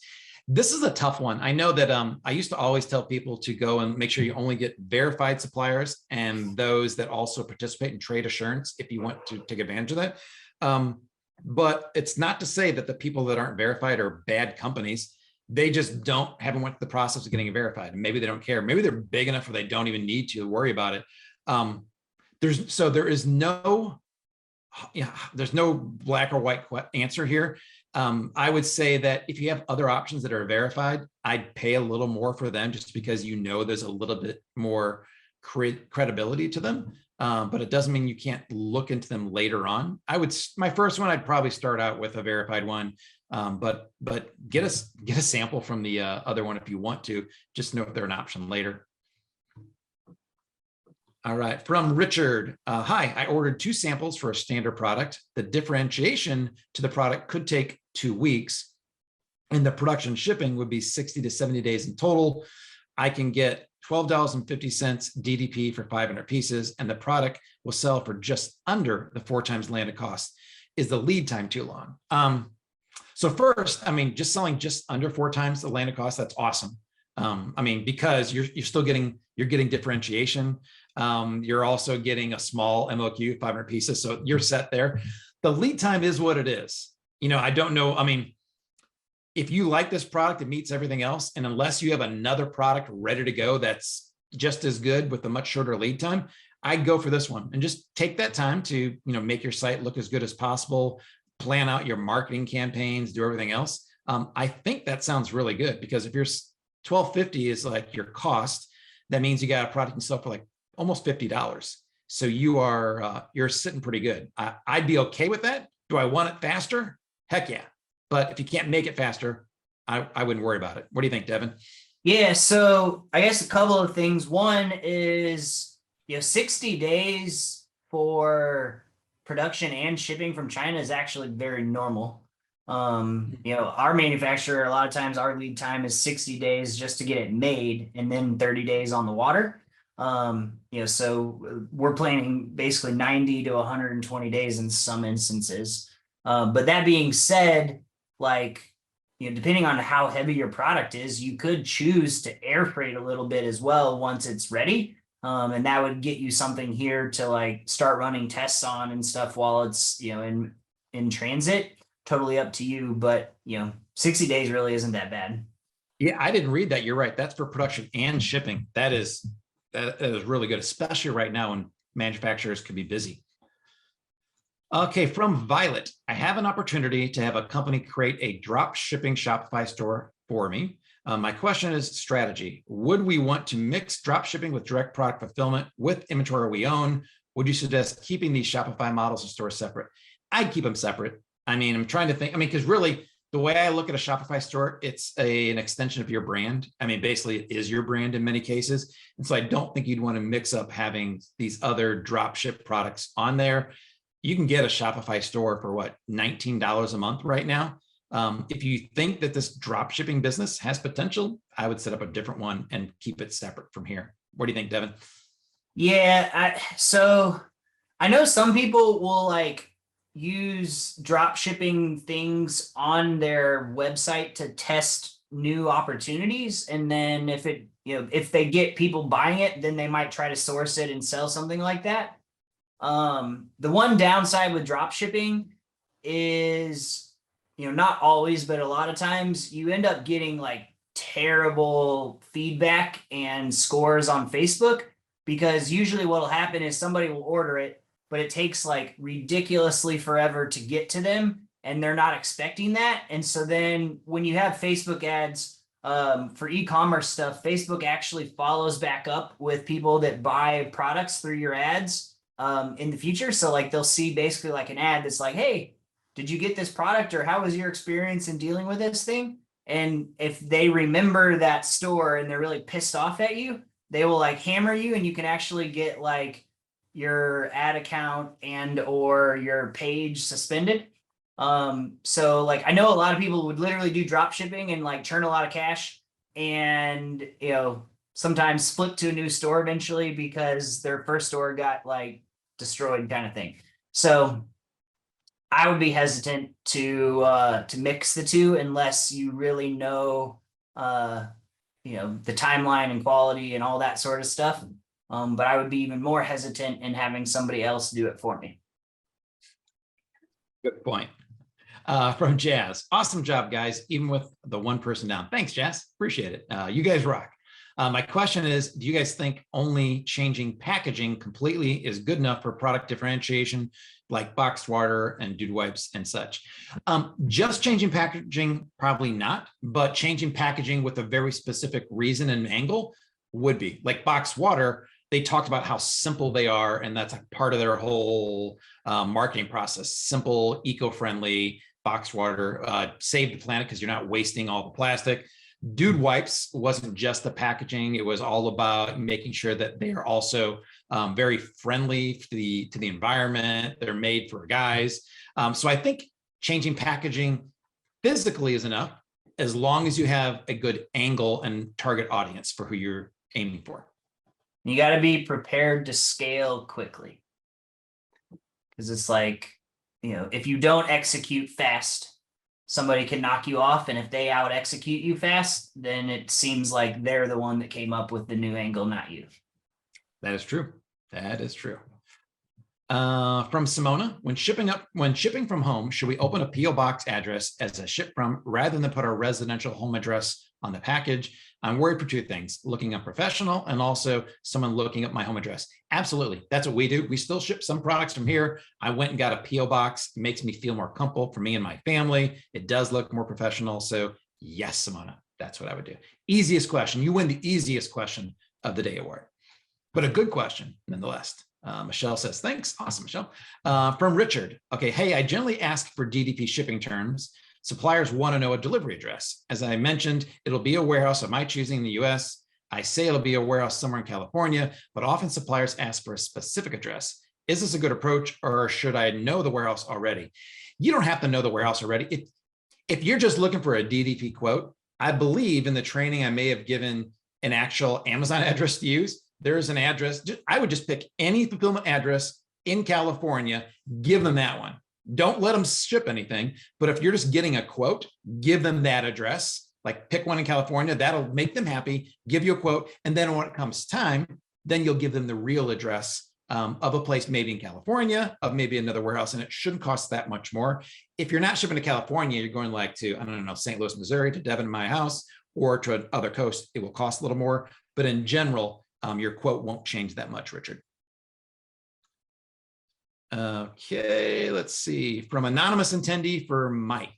This is a tough one. I know that I used to always tell people to go and make sure you only get verified suppliers and those that also participate in trade assurance if you want to take advantage of that. But it's not to say that the people that aren't verified are bad companies. They just haven't went through the process of getting it verified. And maybe they don't care. Maybe they're big enough where they don't even need to worry about it. There's no black or white answer here. I would say that if you have other options that are verified, I'd pay a little more for them just because there's a little bit more credibility to them. But it doesn't mean you can't look into them later on. My first one, I'd probably start out with a verified one, but get a sample from the other one if you want to, just know if they're an option later. All right, from Richard. Hi, I ordered 2 samples for a standard product. The differentiation to the product could take 2 weeks, and the production shipping would be 60 to 70 days in total. I can get $12.50 DDP for 500 pieces, and the product will sell for just under the 4 times landed cost. Is the lead time too long? So first, just selling just under 4 times the landed cost, that's awesome. Because you're still getting differentiation. You're also getting a small MOQ, 500 pieces. So you're set there. The lead time is what it is. I don't know. If you like this product, it meets everything else. And unless you have another product ready to go, that's just as good with a much shorter lead time, I'd go for this one and just take that time to, make your site look as good as possible, plan out your marketing campaigns, do everything else. I think that sounds really good, because if you're $12.50 is like your cost, that means you got a product and sell for like almost $50. So you're sitting pretty good. I'd be okay with that. Do I want it faster? Heck yeah. But if you can't make it faster, I wouldn't worry about it. What do you think, Devin? Yeah, so I guess a couple of things. One is, 60 days for production and shipping from China is actually very normal. Our manufacturer, a lot of times our lead time is 60 days just to get it made, and then 30 days on the water. So we're planning basically 90 to 120 days in some instances. But that being said, depending on how heavy your product is, you could choose to air freight a little bit as well once it's ready. And that would get you something here to start running tests on and stuff while it's, in transit. Totally up to you, but 60 days really isn't that bad. Yeah, I didn't read that. You're right. That's for production and shipping. That is really good, especially right now when manufacturers could be busy. Okay, from Violet, I have an opportunity to have a company create a drop shipping Shopify store for me. My question is strategy. Would we want to mix drop shipping with direct product fulfillment with inventory we own? Would you suggest keeping these Shopify models and stores separate? I'd keep them separate. I'm trying to think, because really the way I look at a Shopify store, it's an extension of your brand. Basically it is your brand in many cases. And so I don't think you'd want to mix up having these other drop ship products on there. You can get a Shopify store for what, $19 a month right now. If you think that this drop shipping business has potential, I would set up a different one and keep it separate from here. What do you think, Devin? Yeah, so I know some people will use drop shipping things on their website to test new opportunities. And then if they get people buying it, then they might try to source it and sell something like that. The one downside with drop shipping is, not always, but a lot of times you end up getting terrible feedback and scores on Facebook, because usually what'll happen is somebody will order it, but it takes ridiculously forever to get to them, and they're not expecting that. And so then when you have Facebook ads for e-commerce stuff, Facebook actually follows back up with people that buy products through your ads in the future. So they'll see basically an ad that's hey, did you get this product, or how was your experience in dealing with this thing? And if they remember that store and they're really pissed off at you, they will hammer you, and you can actually get your ad account and or your page suspended. So I know a lot of people would literally do drop shipping and churn a lot of cash, and sometimes flip to a new store eventually because their first store got destroyed, kind of thing. So I would be hesitant to mix the two unless you really know the timeline and quality and all that sort of stuff. But I would be even more hesitant in having somebody else do it for me. Good point. From Jazz. Awesome job, guys, even with the one person down. Thanks, Jazz. Appreciate it. You guys rock. My question is, do you guys think only changing packaging completely is good enough for product differentiation, like boxed water and dude wipes and such? Just changing packaging, probably not, but changing packaging with a very specific reason and angle would be. Like boxed water, they talked about how simple they are, and that's part of their whole marketing process. Simple, eco-friendly boxed water, save the planet because you're not wasting all the plastic. Dude wipes wasn't just the packaging; it was all about making sure that they are also very friendly to the environment. They're made for guys, so I think changing packaging physically is enough, as long as you have a good angle and target audience for who you're aiming for. You got to be prepared to scale quickly, because it's if you don't execute fast, somebody can knock you off, and if they out execute you fast, then it seems like they're the one that came up with the new angle, not you. That is true. That is true. From Simona, when shipping from home, should we open a PO box address as a ship from rather than put our residential home address on the package? I'm worried for two things: looking unprofessional and also someone looking up my home address. Absolutely, that's what we do. We still ship some products from here. I went and got a PO box. It makes me feel more comfortable for me and my family. It does look more professional. So yes, Simona, that's what I would do. Easiest question. You win the easiest question of the day award, but a good question nonetheless. Michelle says, thanks. Awesome, Michelle. From Richard. Okay, hey, I generally ask for DDP shipping terms. Suppliers want to know a delivery address. As I mentioned, it'll be a warehouse of my choosing in the US. I say it'll be a warehouse somewhere in California, but often suppliers ask for a specific address. Is this a good approach, or should I know the warehouse already? You don't have to know the warehouse already. If you're just looking for a DDP quote, I believe in the training I may have given an actual Amazon address to use. There's an address. I would just pick any fulfillment address in California, give them that one. Don't let them ship anything. But if you're just getting a quote, give them that address. Like pick one in California, that'll make them happy, give you a quote. And then when it comes time, then you'll give them the real address of a place maybe in California, of maybe another warehouse, and it shouldn't cost that much more. If you're not shipping to California, you're going like to, I don't know, St. Louis, Missouri, to Devon, my house, or to another coast, it will cost a little more. But in general, your quote won't change that much, Richard. Okay, let's see. From anonymous attendee for Mike.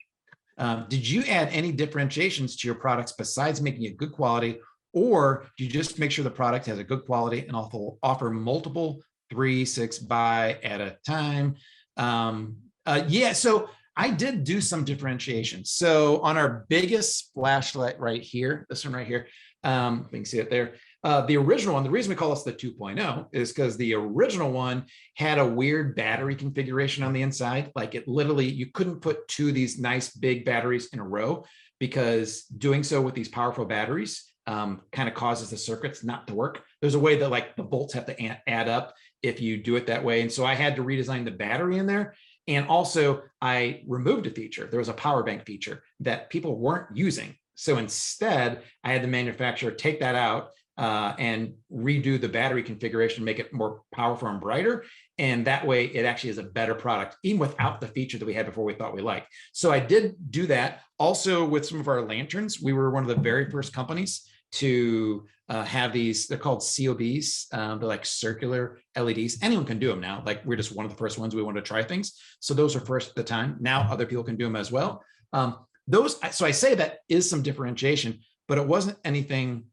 Did you add any differentiations to your products besides making it good quality, or do you just make sure the product has a good quality and offer multiple 3-6 buy at a time? Yeah, so I did do some differentiation. So on our biggest flashlight right here, this one right here, you can see it there. The original one, the reason we call this the 2.0 is because the original one had a weird battery configuration on the inside. Like it literally, you couldn't put two of these nice big batteries in a row, because doing so with these powerful batteries kind of causes the circuits not to work. There's a way that like the bolts have to add up if you do it that way. And so I had to redesign the battery in there. And also I removed a feature. There was a power bank feature that people weren't using. So instead, I had the manufacturer take that out and redo the battery configuration, make it more powerful and brighter. And that way it actually is a better product, even without the feature that we had before we thought we liked. So I did do that. Also with some of our lanterns, we were one of the very first companies to have these, they're called COBs. They're like circular LEDs. Anyone can do them now. Like we're just one of the first ones we wanted to try things. So those are first at the time. Now other people can do them as well. So I say that is some differentiation, but it wasn't anything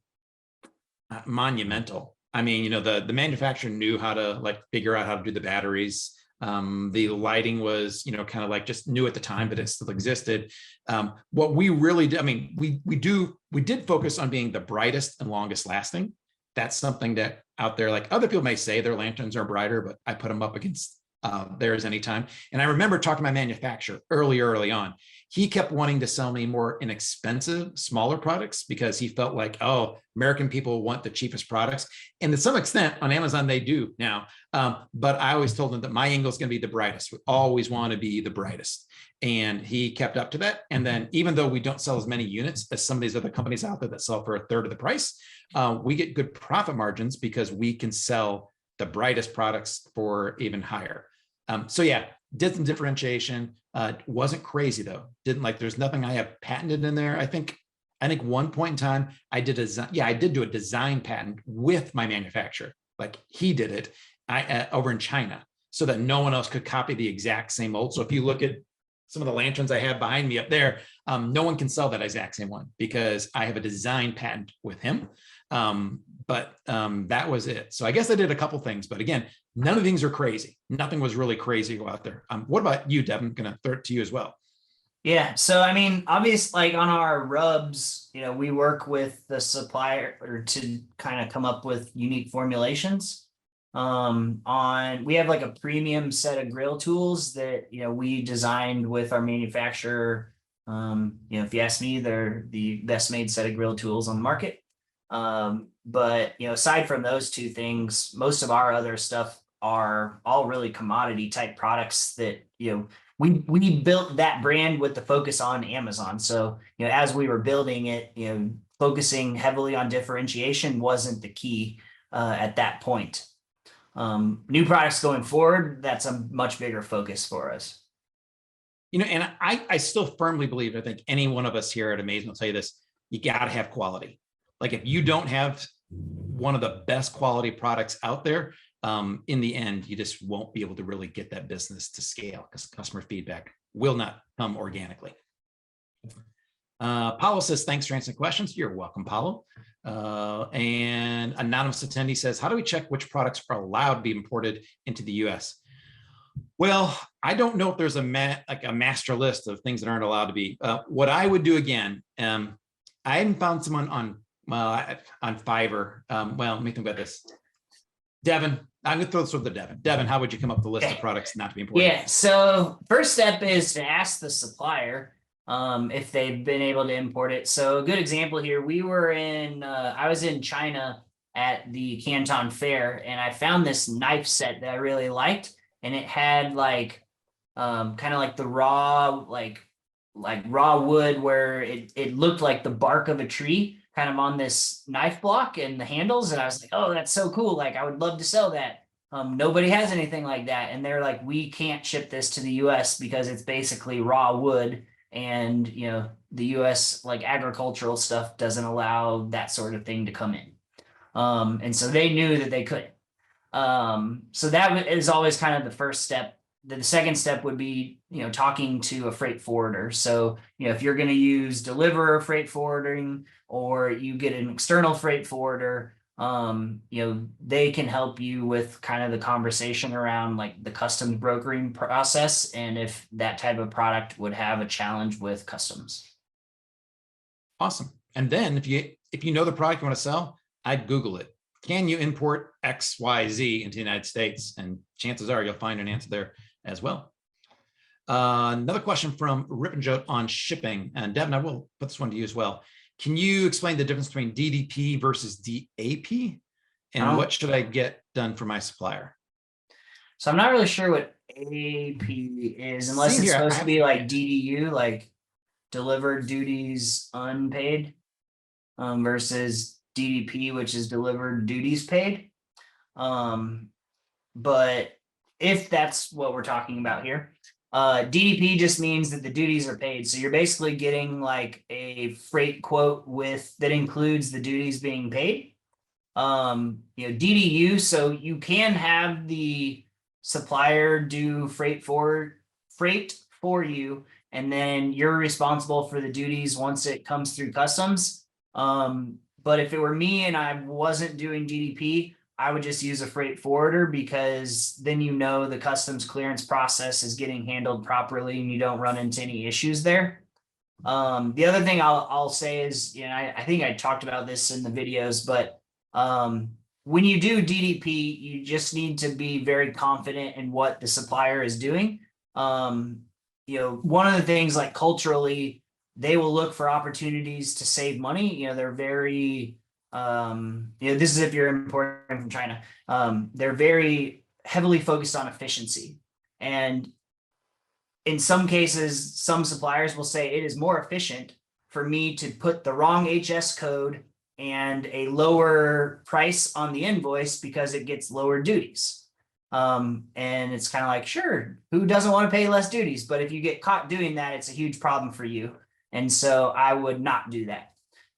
monumental. I mean, the manufacturer knew how to like figure out how to do the batteries. The lighting was, kind of like just new at the time, but it still existed. What we really did, I mean, we did focus on being the brightest and longest lasting. That's something that out there, like other people may say their lanterns are brighter, but I put them up against theirs anytime. And I remember talking to my manufacturer early on. He kept wanting to sell me more inexpensive, smaller products because he felt like, oh, American people want the cheapest products. And to some extent on Amazon, they do now. But I always told him that my angle is going to be the brightest. We always want to be the brightest. And he kept up to that. And then even though we don't sell as many units as some of these other companies out there that sell for a third of the price, we get good profit margins because we can sell the brightest products for even higher. So yeah, did some differentiation. Wasn't crazy though. There's nothing I have patented in there. I think one point in time I did I did do a design patent with my manufacturer. Like he did it over in China so that no one else could copy the exact same mold. So if you look at some of the lanterns I have behind me up there, no one can sell that exact same one because I have a design patent with him. But that was it. So I guess I did a couple things, but again, none of the things are crazy. Nothing was really crazy out there. What about you, Devin? I'm going to throw it to you as well. Yeah. So, I mean, obviously, like on our rubs, we work with the supplier to kind of come up with unique formulations. We have like a premium set of grill tools that, we designed with our manufacturer. If you ask me, they're the best made set of grill tools on the market. But aside from those two things, most of our other stuff are all really commodity type products that, we built that brand with the focus on Amazon. So, as we were building it, focusing heavily on differentiation wasn't the key at that point. New products going forward, that's a much bigger focus for us. And I still firmly believe, I think any one of us here at Amazing will tell you this, you got to have quality. Like if you don't have one of the best quality products out there, in the end, you just won't be able to really get that business to scale because customer feedback will not come organically. Paulo says, thanks for answering questions. You're welcome, Paulo. And anonymous attendee says, how do we check which products are allowed to be imported into the US? Well, I don't know if there's a master list of things that aren't allowed to be. What I would do again, I haven't found someone on Fiverr. Well, let me think about this. Devin, I'm going to throw this over to Devin. Devin, how would you come up with a list of products not to be imported? Yeah, so first step is to ask the supplier if they've been able to import it. So a good example here, I was in China at the Canton Fair, and I found this knife set that I really liked, and it had like kind of like the raw raw wood where it looked like the bark of a tree kind of on this knife block and the handles, and I was like, oh, that's so cool, like I would love to sell that. Nobody has anything like that, and they're like, we can't ship this to the US because it's basically raw wood, and the US like agricultural stuff doesn't allow that sort of thing to come in. And so they knew that they couldn't. So that is always kind of the first step. The second step would be, talking to a freight forwarder. So, if you're going to use Deliverr freight forwarding, or you get an external freight forwarder, they can help you with kind of the conversation around like the customs brokering process, and if that type of product would have a challenge with customs. Awesome. And then if you know the product you want to sell, I'd Google it. Can you import XYZ into the United States? And chances are you'll find an answer there as well. Another question from Rippenjote on shipping. And Devin, I will put this one to you as well. Can you explain the difference between DDP versus DAP? And what should I get done for my supplier? So I'm not really sure what AP is, unless it's supposed to be like DDU, like delivered duties unpaid, versus DDP, which is delivered duties paid. But if that's what we're talking about here, DDP just means that the duties are paid. So you're basically getting like a freight quote that includes the duties being paid. DDU, so you can have the supplier do freight for you, and then you're responsible for the duties once it comes through customs. But if it were me and I wasn't doing DDP, I would just use a freight forwarder, because then the customs clearance process is getting handled properly and you don't run into any issues there. The other thing I'll say is, I think I talked about this in the videos, but when you do DDP, you just need to be very confident in what the supplier is doing. One of the things, like culturally, they will look for opportunities to save money. They're very, this is if you're importing from China, they're very heavily focused on efficiency. And in some cases, some suppliers will say it is more efficient for me to put the wrong HS code and a lower price on the invoice because it gets lower duties. And it's kind of like, sure, who doesn't want to pay less duties? But if you get caught doing that, it's a huge problem for you. And so I would not do that.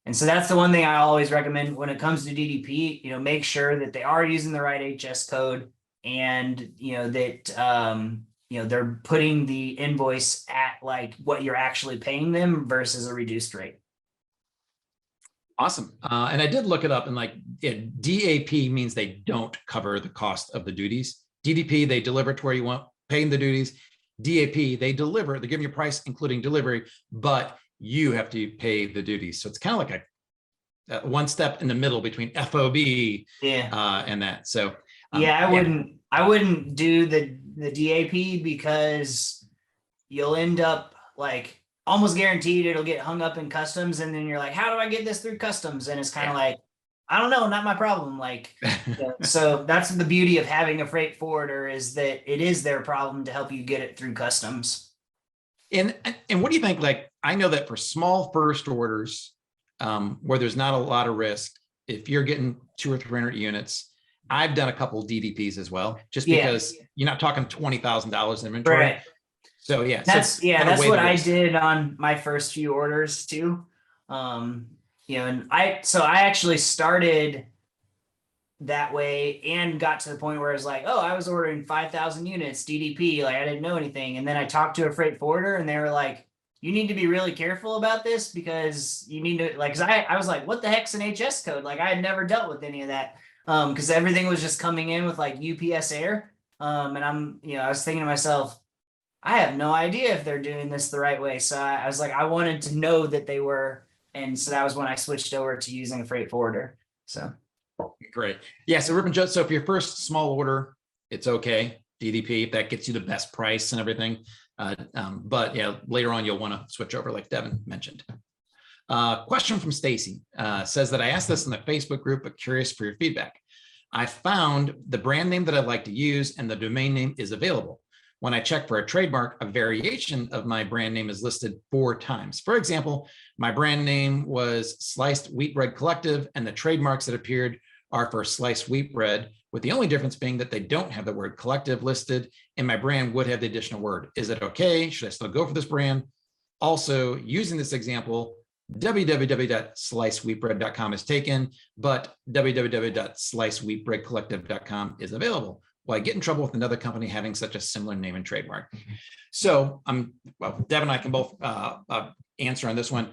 And so that's the one thing I always recommend when it comes to DDP, make sure that they are using the right HS code, and, that, they're putting the invoice at like what you're actually paying them versus a reduced rate. Awesome. And I did look it up, and DAP means they don't cover the cost of the duties. DDP, they deliver to where you want, paying the duties. DAP, they deliver, they give you a price, including delivery, but you have to pay the duties. So it's kind of like a one step in the middle between FOB and that. So I wouldn't do the DAP, because you'll end up like almost guaranteed it'll get hung up in customs, and then you're like, how do I get this through customs? And it's kind of like, I don't know, not my problem. Like, so that's the beauty of having a freight forwarder, is that it is their problem to help you get it through customs. And what do you think? Like, I know that for small first orders, where there's not a lot of risk, if you're getting 200 or 300 units, I've done a couple DDPs as well, just Yeah. because you're not talking $20,000 inventory. Right. So yeah, That's kind of that's weigh what the I risk. did on my first few orders too. And I actually started that way and got to the point where I was like, oh, I was ordering 5,000 units DDP, like I didn't know anything. And then I talked to a freight forwarder and they were like, you need to be really careful about this because you need to like, cause I was like, what the heck's an HS code? Like I had never dealt with any of that. Cause everything was just coming in with like UPS air. And I was thinking to myself, I have no idea if they're doing this the right way. So I was like, I wanted to know that they were. And so that was when I switched over to using a freight forwarder. So Great. Yeah. So Rip and Joe, so if your first small order, it's okay. DDP, if that gets you the best price and everything. But yeah, later on, you'll want to switch over like Devin mentioned. Question from Stacy says that I asked this in the Facebook group, but curious for your feedback. I found the brand name that I like to use and the domain name is available. When I check for a trademark, a variation of my brand name is listed 4 times. For example, my brand name was Sliced Wheat Bread Collective, and the trademarks that appeared are for sliced wheat bread, with the only difference being that they don't have the word collective listed, and my brand would have the additional word. Is it okay? Should I still go for this brand? Also, using this example, www.slicedwheatbread.com is taken, but www.slicedwheatbreadcollective.com is available. Will I get in trouble with another company having such a similar name and trademark? So Deb and I can both answer on this one.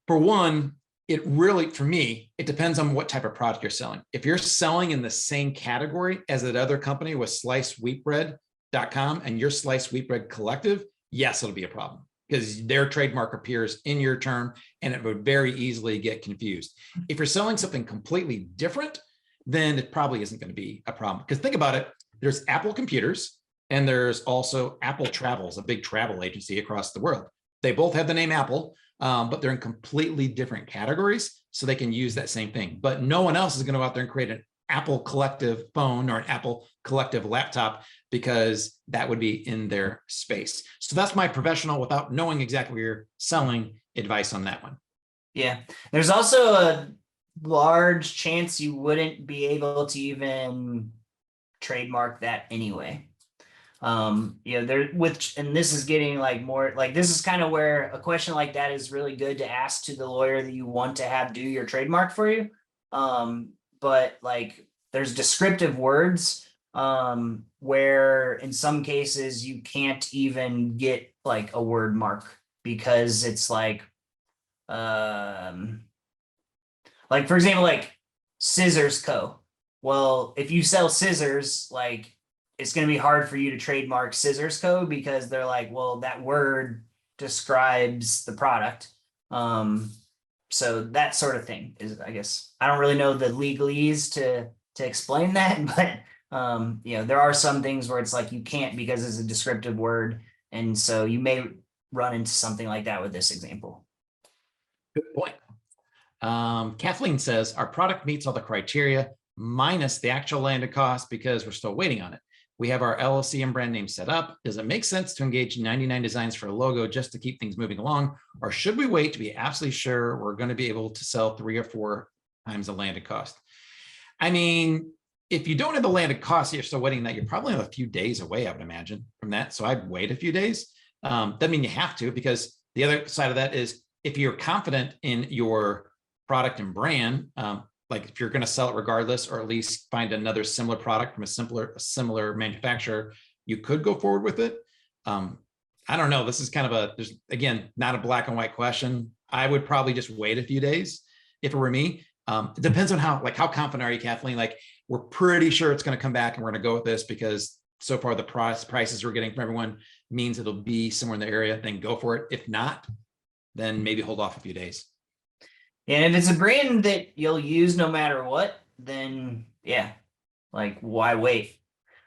For one, it really, for me, it depends on what type of product you're selling. If you're selling in the same category as that other company with slicedwheatbread.com and your Sliced Wheat Bread Collective, yes, it'll be a problem because their trademark appears in your term and it would very easily get confused. If you're selling something completely different, then it probably isn't going to be a problem. Because think about it, there's Apple Computers and there's also Apple Travels, a big travel agency across the world. They both have the name Apple, but they're in completely different categories, so they can use that same thing. But no one else is going to go out there and create an Apple Collective phone or an Apple Collective laptop because that would be in their space. So that's my professional, without knowing exactly what you're selling, advice on that one. yeah, there's also a large chance you wouldn't be able to even trademark that anyway. There and this is getting like more like this is kind of where a question like that is really good to ask to the lawyer that you want to have do your trademark for you. But like there's descriptive words where in some cases you can't even get like a word mark because it's like for example, like Scissors Co. Well, if you sell scissors, like it's going to be hard for you to trademark Scissors Co. because they're like, well, that word describes the product. So that sort of thing is, I guess, I don't really know the legalese to explain that, but there are some things where it's like you can't because it's a descriptive word, and so you may run into something like that with this example. Good point. Kathleen says our product meets all the criteria minus the actual landed cost because we're still waiting on it. We have our LLC and brand name set up. Does it make sense to engage 99 Designs for a logo just to keep things moving along? Or should we wait to be absolutely sure we're going to be able to sell 3 or 4 times the landed cost? I mean, if you don't have the landed cost, you're still waiting that, you're probably a few days away, I would imagine, from that. So I'd wait a few days. Doesn't mean you have to, because the other side of that is if you're confident in your product and brand, like if you're going to sell it regardless, or at least find another similar product from a similar manufacturer, you could go forward with it. I don't know. This is kind of there's again, not a black and white question. I would probably just wait a few days if it were me. It depends on how confident are you, Kathleen? Like we're pretty sure it's going to come back and we're going to go with this because so far the prices we're getting from everyone means it'll be somewhere in the area, then go for it. If not, then maybe hold off a few days. And if it's a brand that you'll use no matter what, then yeah, like why wait?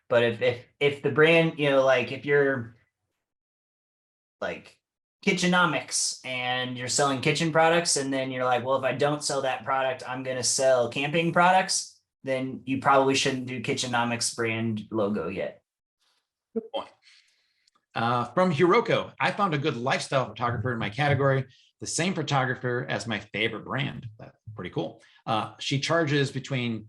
But if the brand, like if you're like Kitchenomics and you're selling kitchen products, and then you're like, well, if I don't sell that product, I'm going to sell camping products, then you probably shouldn't do Kitchenomics brand logo yet. Good point. From Hiroko, I found a good lifestyle photographer in my category, the same photographer as my favorite brand. That's pretty cool. She charges between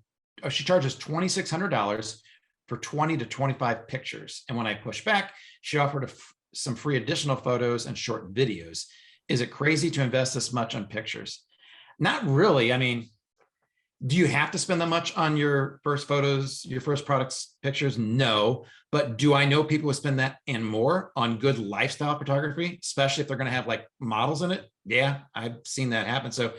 she charges $2,600 for 20 to 25 pictures. And when I push back, she offered some free additional photos and short videos. Is it crazy to invest this much on pictures? Not really. I mean, do you have to spend that much on your first photos, your first products, pictures? No. But do I know people who spend that and more on good lifestyle photography, especially if they're going to have like models in it? Yeah, I've seen that happen. So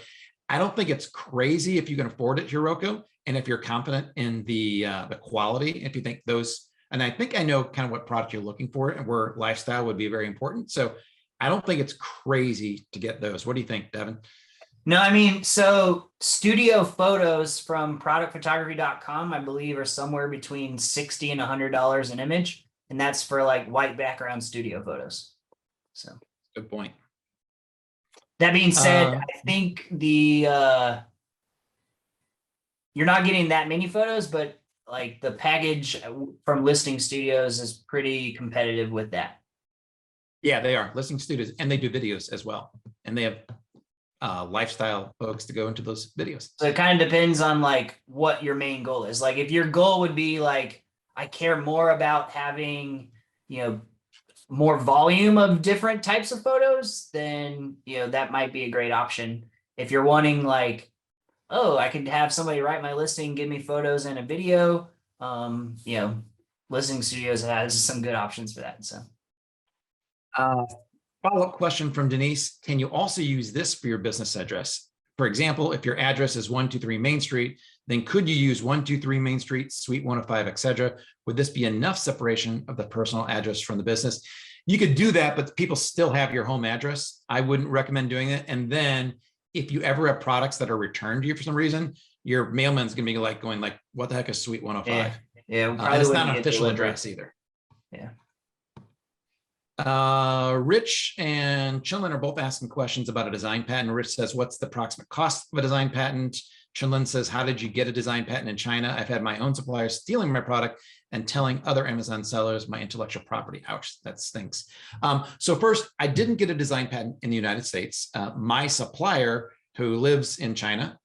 I don't think it's crazy if you can afford it, Hiroko, and if you're confident in the quality. If you think those, and I think I know kind of what product you're looking for and where lifestyle would be very important. So I don't think it's crazy to get those. What do you think, Devin? No, I mean, so studio photos from productphotography.com, I believe, are somewhere between $60 and $100 an image. And that's for like white background studio photos. So good point. That being said, I think you're not getting that many photos, but like the package from Listing Studios is pretty competitive with that. Yeah, they are Listing Studios, and they do videos as well. And they have lifestyle folks to go into those videos. So it kind of depends on like what your main goal is. Like if your goal would be like, I care more about having, more volume of different types of photos, then, that might be a great option. If you're wanting like, oh, I could have somebody write my listing, give me photos and a video, Listing Studios has some good options for that. So. Follow-up question from Denise. Can you also use this for your business address? For example, if your address is 123 Main Street, then could you use 123 Main Street, Suite 105, etc.? Would this be enough separation of the personal address from the business? You could do that, but people still have your home address. I wouldn't recommend doing it. And then if you ever have products that are returned to you for some reason, your mailman's going to be like going like, what the heck is Suite 105? Yeah. And it's not an official address either. Yeah. Rich and Chinlin are both asking questions about a design patent. Rich says, what's the approximate cost of a design patent? Chinlin says, how did you get a design patent in China? I've had my own suppliers stealing my product and telling other Amazon sellers my intellectual property. Ouch, that stinks. So first, I didn't get a design patent in the United States. My supplier, who lives in China,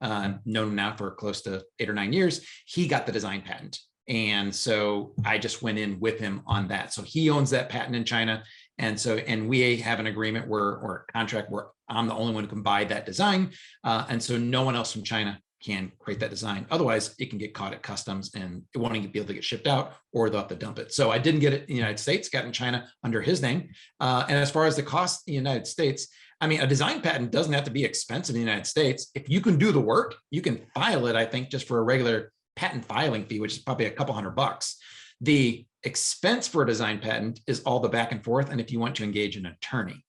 known now for close to 8 or 9 years, he got the design patent. And so I just went in with him on that. So he owns that patent in China. And we have an agreement or a contract where I'm the only one who can buy that design. And so no one else from China can create that design. Otherwise, it can get caught at customs and it won't even be able to get shipped out, or they'll have to dump it. So I didn't get it in the United States, got it in China under his name. And as far as the cost in the United States, I mean, a design patent doesn't have to be expensive in the United States. If you can do the work, you can file it, I think, just for a regular patent filing fee, which is probably a couple $100. The expense for a design patent is all the back and forth. And if you want to engage an attorney,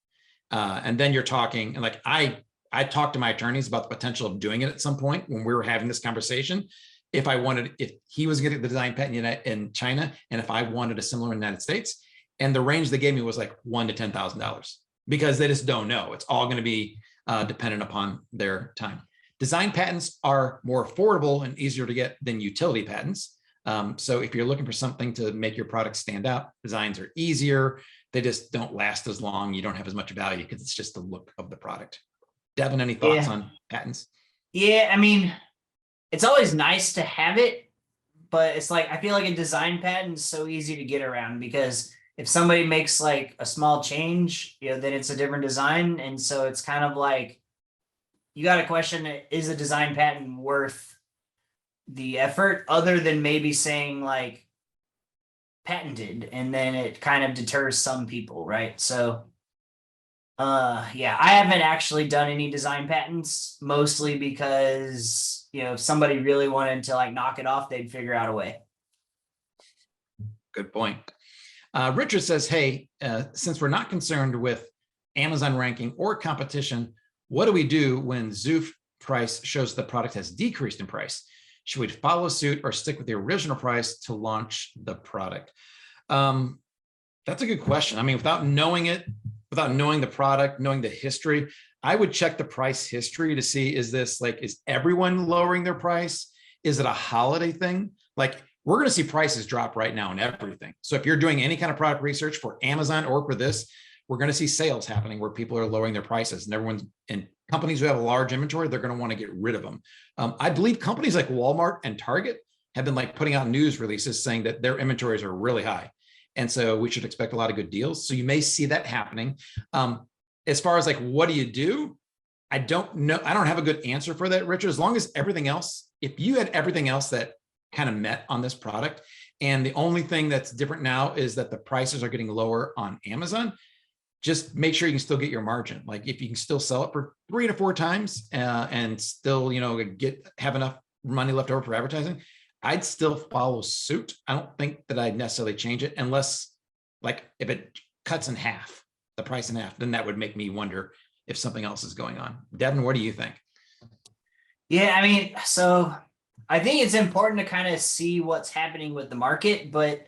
and then you're talking, and like I talked to my attorneys about the potential of doing it at some point when we were having this conversation. If he was getting the design patent in China, and if I wanted a similar in the United States, and the range they gave me was like $1,000 to $10,000 because they just don't know. It's all going to be dependent upon their time. Design patents are more affordable and easier to get than utility patents. So if you're looking for something to make your product stand out, designs are easier. They just don't last as long. You don't have as much value because it's just the look of the product. Devin, any thoughts on patents? Yeah, I mean, it's always nice to have it, but it's like, I feel like a design patent is so easy to get around because if somebody makes like a small change, then it's a different design. And so it's kind of like, you got to question, is a design patent worth the effort, other than maybe saying like patented, and then it kind of deters some people, right? So yeah, I haven't actually done any design patents, mostly because if somebody really wanted to like knock it off, they'd figure out a way. Good point. Richard says, hey, since we're not concerned with Amazon ranking or competition, what do we do when Zoof price shows the product has decreased in price? Should we follow suit or stick with the original price to launch the product? That's a good question. I mean, without knowing it, without knowing the product, knowing the history, I would check the price history to see, is everyone lowering their price? Is it a holiday thing? Like, we're going to see prices drop right now in everything. So if you're doing any kind of product research for Amazon or for this, we're going to see sales happening where people are lowering their prices, and companies who have a large inventory, they're going to want to get rid of them. I believe companies like Walmart and Target have been like putting out news releases saying that their inventories are really high. And so we should expect a lot of good deals. So you may see that happening. As far as like, what do you do? I don't know. I don't have a good answer for that, Richard. As long as everything else, if you had everything else that kind of met on this product, and the only thing that's different now is that the prices are getting lower on Amazon, just make sure you can still get your margin. Like if you can still sell it for 3 to 4 times and still, have enough money left over for advertising, I'd still follow suit. I don't think that I'd necessarily change it unless, like, if it cuts in half, the price in half, then that would make me wonder if something else is going on. Devin, what do you think? Yeah, I mean, so I think it's important to kind of see what's happening with the market, but I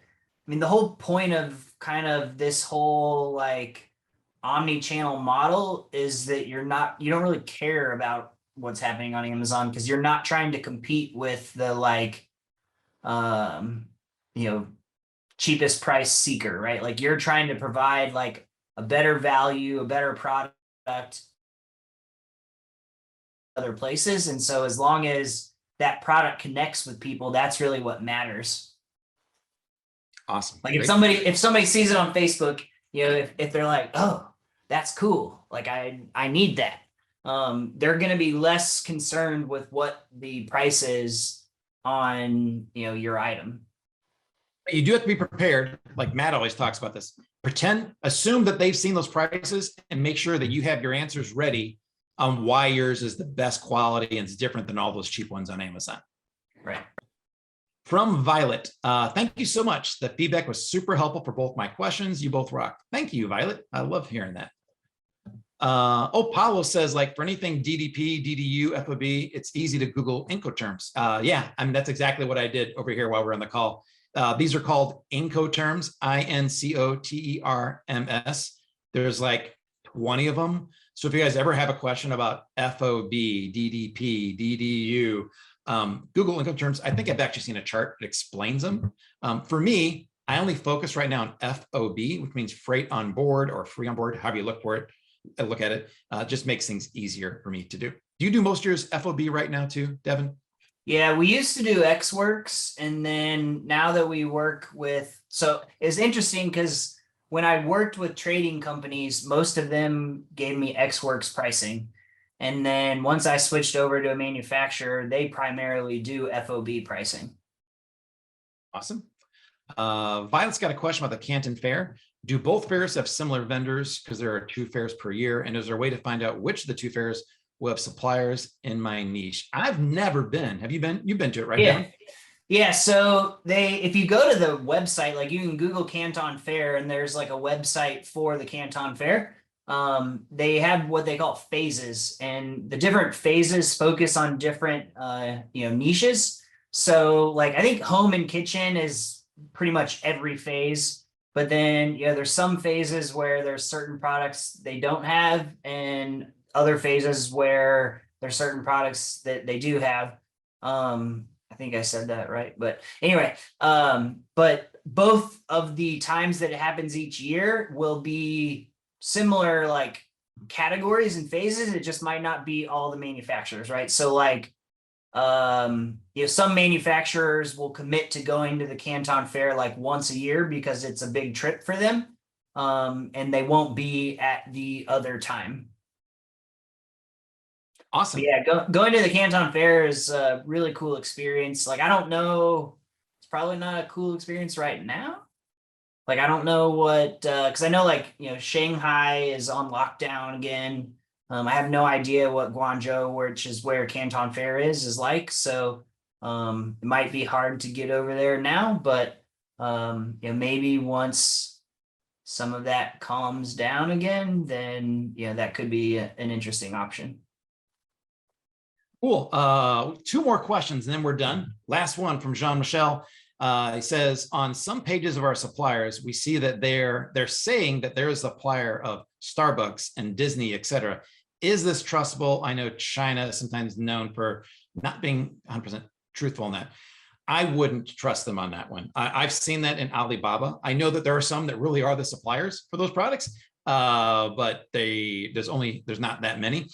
mean, the whole point of kind of this whole like omni-channel model is that you don't really care about what's happening on Amazon because you're not trying to compete with the like, cheapest price seeker, right? Like you're trying to provide like a better value, a better product other places. And so as long as that product connects with people, that's really what matters. Awesome. Like if somebody sees it on Facebook, if they're like, oh, that's cool, like I need that, they're going to be less concerned with what the price is on your item. You do have to be prepared. Like Matt always talks about this. Assume that they've seen those prices and make sure that you have your answers ready on why yours is the best quality and it's different than all those cheap ones on Amazon. Right. From Violet, thank you so much. The feedback was super helpful for both my questions. You both rock. Thank you, Violet. I love hearing that. Paulo says, like, for anything DDP, DDU, FOB, it's easy to Google Incoterms. Yeah, I mean, that's exactly what I did over here while we're on the call. These are called Incoterms, Incoterms. There's like 20 of them. So if you guys ever have a question about FOB, DDP, DDU, Google Incoterms, I think I've actually seen a chart that explains them. For me, I only focus right now on FOB, which means freight on board or free on board, however you look at it. Just makes things easier for me to do. Do you do most of yours FOB right now too, Devin? Yeah, we used to do XWorks, and then now that we work with, so it's interesting because when I worked with trading companies, most of them gave me XWorks pricing. And then once I switched over to a manufacturer, they primarily do FOB pricing. Awesome. Violet's got a question about the Canton Fair. Do both fairs have similar vendors? Because there are 2 fairs per year. And is there a way to find out which of the 2 fairs will have suppliers in my niche? I've never been. Have you been? You've been to it, right? Yeah. Yeah. So if you go to the website, like you can Google Canton Fair and there's like a website for the Canton Fair. They have what they call phases, and the different phases focus on different, niches. So like, I think home and kitchen is pretty much every phase, but then, there's some phases where there's certain products they don't have, and other phases where there's certain products that they do have. I think I said that right, but anyway, but both of the times that it happens each year will be similar like categories and phases. It just might not be all the manufacturers, right? So like, some manufacturers will commit to going to the Canton Fair like once a year because it's a big trip for them, and they won't be at the other time. Awesome. But yeah, going to the Canton Fair is a really cool experience. Like, I don't know, it's probably not a cool experience right now. Like, I don't know what, because I know like, Shanghai is on lockdown again. I have no idea what Guangzhou, which is where Canton Fair is like. So it might be hard to get over there now, but maybe once some of that calms down again, then that could be an interesting option. Cool. 2 more questions and then we're done. Last one from Jean-Michel. He says, on some pages of our suppliers, we see that they're saying that they're a supplier of Starbucks and Disney, et cetera. Is this trustable? I know China is sometimes known for not being 100% truthful in that. I wouldn't trust them on that one. I've seen that in Alibaba. I know that there are some that really are the suppliers for those products, but there's not that many.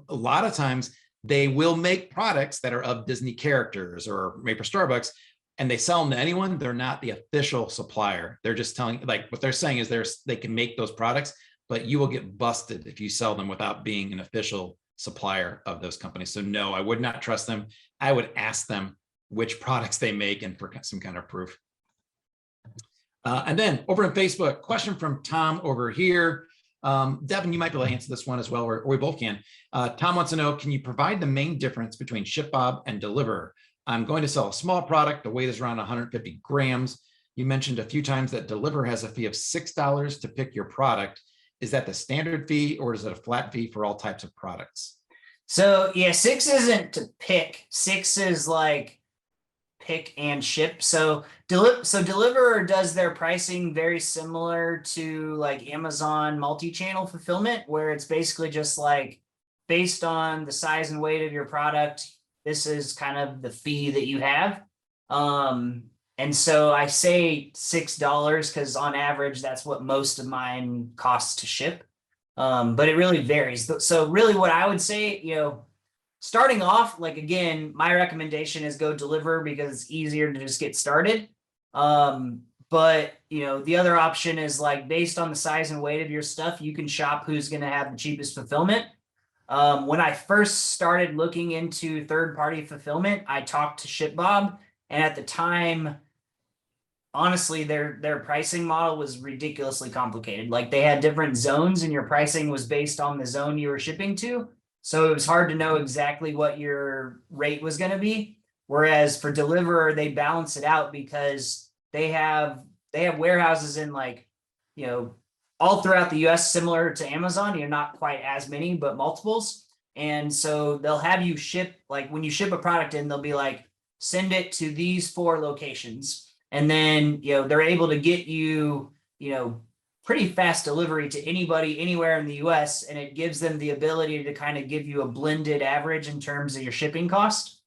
A lot of times they will make products that are of Disney characters or made for Starbucks, and they sell them to anyone, they're not the official supplier. They're just telling, like what they're saying is they can make those products, but you will get busted if you sell them without being an official supplier of those companies. So no, I would not trust them. I would ask them which products they make and for some kind of proof. And then over on Facebook, question from Tom over here. Devin, you might be able to answer this one as well, or we both can. Tom wants to know, can you provide the main difference between ShipBob and Deliverr? I'm going to sell a small product. The weight is around 150 grams. You mentioned a few times that Deliverr has a fee of $6 to pick your product. Is that the standard fee, or is it a flat fee for all types of products? So yeah, 6 isn't to pick. 6 is like pick and ship. So Deliverr does their pricing very similar to like Amazon multi-channel fulfillment, where it's basically just like based on the size and weight of your product, this is kind of the fee that you have. And so I say $6 because on average, that's what most of mine costs to ship. But it really varies. So really what I would say, starting off, like, again, my recommendation is go Deliverr because it's easier to just get started. But the other option is like based on the size and weight of your stuff, you can shop who's going to have the cheapest fulfillment. When I first started looking into third-party fulfillment, I talked to ShipBob, and at the time, honestly, their pricing model was ridiculously complicated. Like they had different zones, and your pricing was based on the zone you were shipping to. So it was hard to know exactly what your rate was going to be. Whereas for Deliverr, they balance it out because they have warehouses in all throughout the US, similar to Amazon. Not quite as many, but multiples. And so they'll have you ship, like when you ship a product in, they'll be like, send it to these 4 locations. And then, they're able to get you, pretty fast delivery to anybody anywhere in the US. And it gives them the ability to kind of give you a blended average in terms of your shipping cost.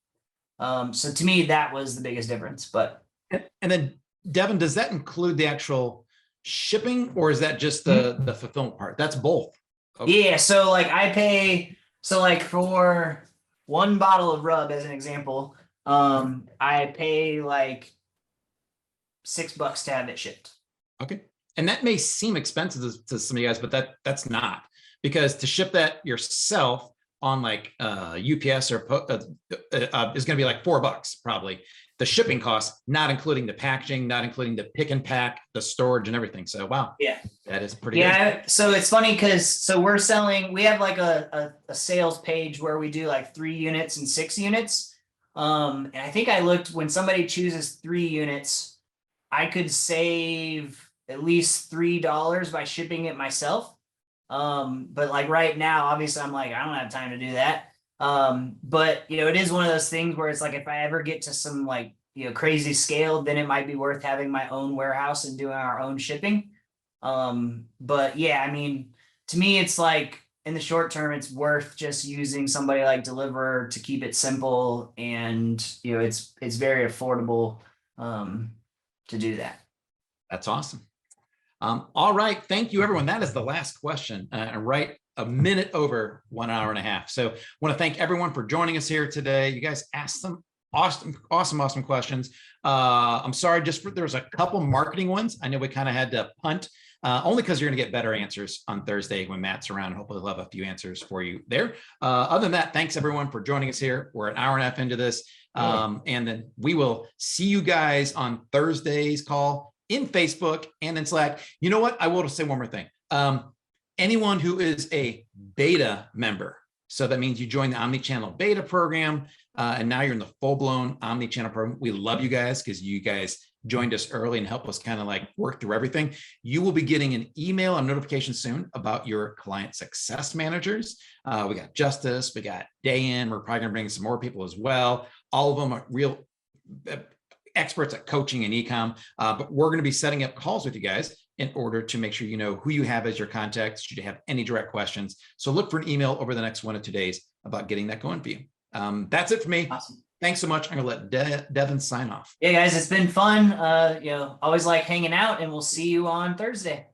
So to me, that was the biggest difference. But and then Devin, does that include the actual shipping, or is that just the fulfillment part? That's both. Okay. Yeah. So like I pay, so like for 1 bottle of rub, as an example, I pay like $6 to have it shipped. Okay. And that may seem expensive to some of you guys, but that's not, because to ship that yourself on like UPS or is going to be like $4 probably. The shipping costs, not including the packaging, not including the pick and pack, the storage and everything. So wow, yeah, that is pretty good. So it's funny because we have like a sales page where we do like 3 units and 6 units. And I think I looked, when somebody chooses 3 units, I could save at least $3 by shipping it myself. But like right now, obviously I'm like, I don't have time to do that. But it is one of those things where it's like, if I ever get to some like, crazy scale, then it might be worth having my own warehouse and doing our own shipping. But yeah, I mean, to me, it's like in the short term, it's worth just using somebody like Deliverr to keep it simple. And, it's very affordable, to do that. That's awesome. All right. Thank you, everyone. That is the last question. Right a minute over 1 hour and a half. So I want to thank everyone for joining us here today. You guys asked some awesome questions. I'm sorry, there was a couple marketing ones. I know we kind of had to punt, only because you're going to get better answers on Thursday when Matt's around. Hopefully we'll have a few answers for you there. Other than that, thanks everyone for joining us here. We're an hour and a half into this. And then we will see you guys on Thursday's call in Facebook and in Slack. You know what? I will say one more thing. Anyone who is a beta member, so that means you join the omnichannel beta program, and now you're in the full-blown omnichannel program. We love you guys because you guys joined us early and helped us kind of like work through everything. You will be getting an email and notification soon about your client success managers. We got Justice, we got Dayan. We're probably going to bring some more people as well. All of them are real experts at coaching and e-com, but we're going to be setting up calls with you guys in order to make sure you know who you have as your contacts should you have any direct questions. So look for an email over the next 1 or 2 days about getting that going for you. That's it for me. Awesome. Thanks so much. I'm gonna let Devin sign off. Yeah, guys, it's been fun. Always like hanging out, and we'll see you on Thursday.